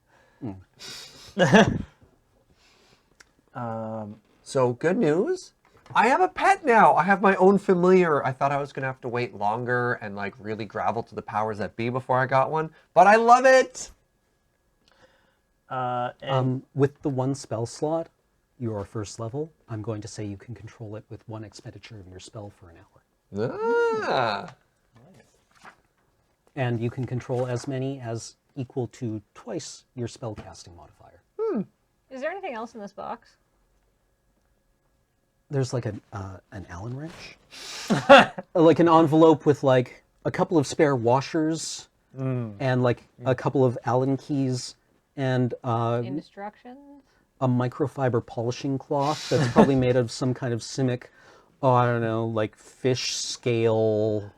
So, good news. I have a pet now. I have my own familiar. I thought I was going to have to wait longer and like really gravel to the powers that be before I got one, but I love it. And With the one spell slot, your first level, I'm going to say you can control it with one expenditure of your spell for an hour. Ah. And you can control as many as equal to twice your spell casting modifier. Is there anything else in this box? There's like an Allen wrench, like an envelope with like a couple of spare washers and like a couple of Allen keys and Instructions? a microfiber polishing cloth that's probably made of some kind of simic, I don't know, like fish scale.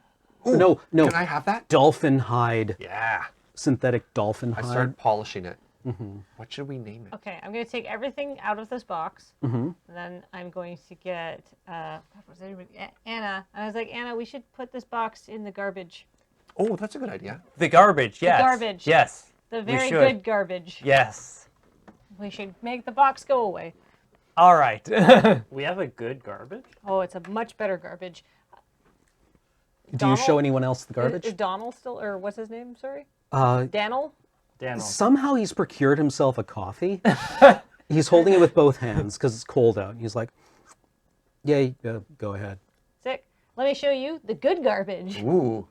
No, Can I have that? dolphin hide, Yeah. synthetic dolphin I hide. started polishing it. What should we name it? Okay, I'm going to take everything out of this box. And then I'm going to get Anna. And I was like, Anna, we should put this box in the garbage. Oh, that's a good idea. The garbage, yes. garbage. Yes. The we very should. good garbage. Yes. We should make the box go away. All right. we have a good garbage? Oh, it's a much better garbage. Do you show anyone else the garbage? Is Donald still, or what's his name? Sorry, Uh, Daniel. Daniel. Somehow he's procured himself a coffee. He's holding it with both hands because it's cold out. He's like, yeah, go ahead. Sick. Let me show you the good garbage. Ooh.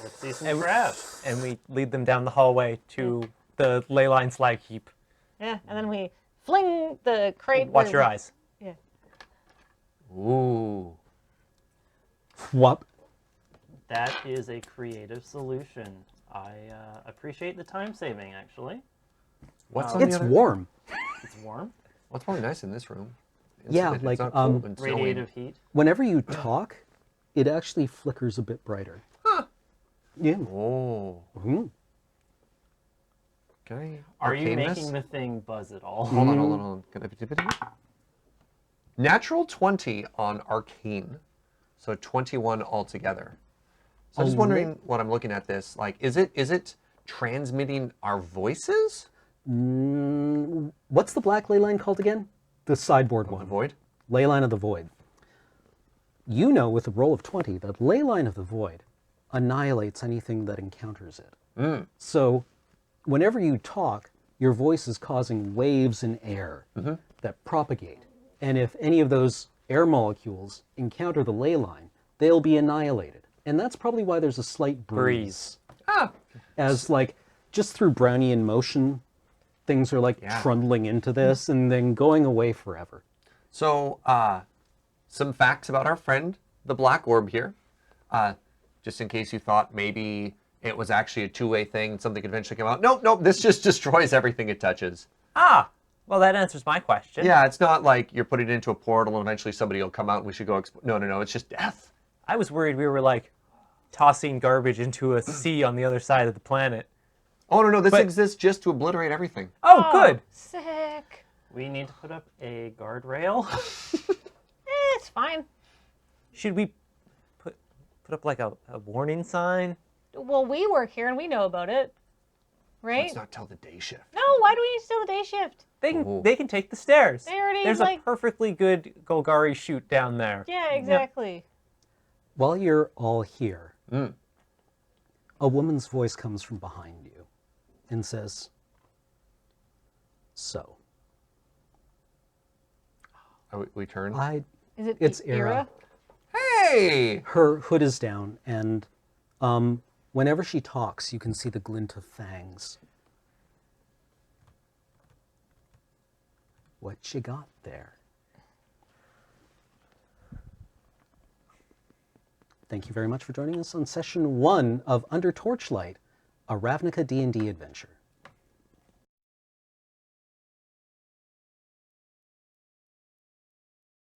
Let's see some crap. And we lead them down the hallway to the ley line slag heap. Yeah, and then we fling the crate. Watch where your we- eyes. Yeah. Ooh. What? That is a creative solution. I appreciate the time saving, actually. What's on the It's other? warm. It's warm. What's probably nice in this room? is Yeah, that it's like, not cold and snowy. Radiative heat. Whenever you talk, it actually flickers a bit brighter. Huh. Yeah. Oh. Mhm. Can I Are you arcane making this? the thing buzz at all? Hold on. Can I... Natural 20 on arcane, so 21 altogether. So I'm just wondering what I'm looking at this. Like, is it transmitting our voices? What's the black ley line called again? The sideboard The one. void? Ley line of the void. You know with a roll of 20 that ley line of the void annihilates anything that encounters it. So whenever you talk, your voice is causing waves in air that propagate. And if any of those air molecules encounter the ley line, they'll be annihilated. And that's probably why there's a slight breeze. Ah. As like, just through Brownian motion, things are like Yeah. trundling into this and then going away forever. So, some facts about our friend, the black orb here. Just in case you thought maybe it was actually a two-way thing and something could eventually come out. Nope, this just destroys everything it touches. Ah, well, that answers my question. Yeah, it's not like you're putting it into a portal and eventually somebody will come out and we should go... No, it's just death. I was worried we were like tossing garbage into a sea on the other side of the planet. Oh, no, this But- exists just to obliterate everything. Oh, good. Sick. We need to put up a guardrail. It's fine. Should we put up like a warning sign? Well, we work here and we know about it, right? Let's not tell the day shift. No, why do we need to steal the day shift? They can take the stairs. They already, There's like- a perfectly good Golgari chute down there. Yeah, exactly. While you're all here, a woman's voice comes from behind you and says, "So, We turn. Is it It's Ira? Hey! her hood is down, and whenever she talks, you can see the glint of fangs. What you got there?" Thank you very much for joining us on session 1 of Under Torchlight, a Ravnica D&D adventure.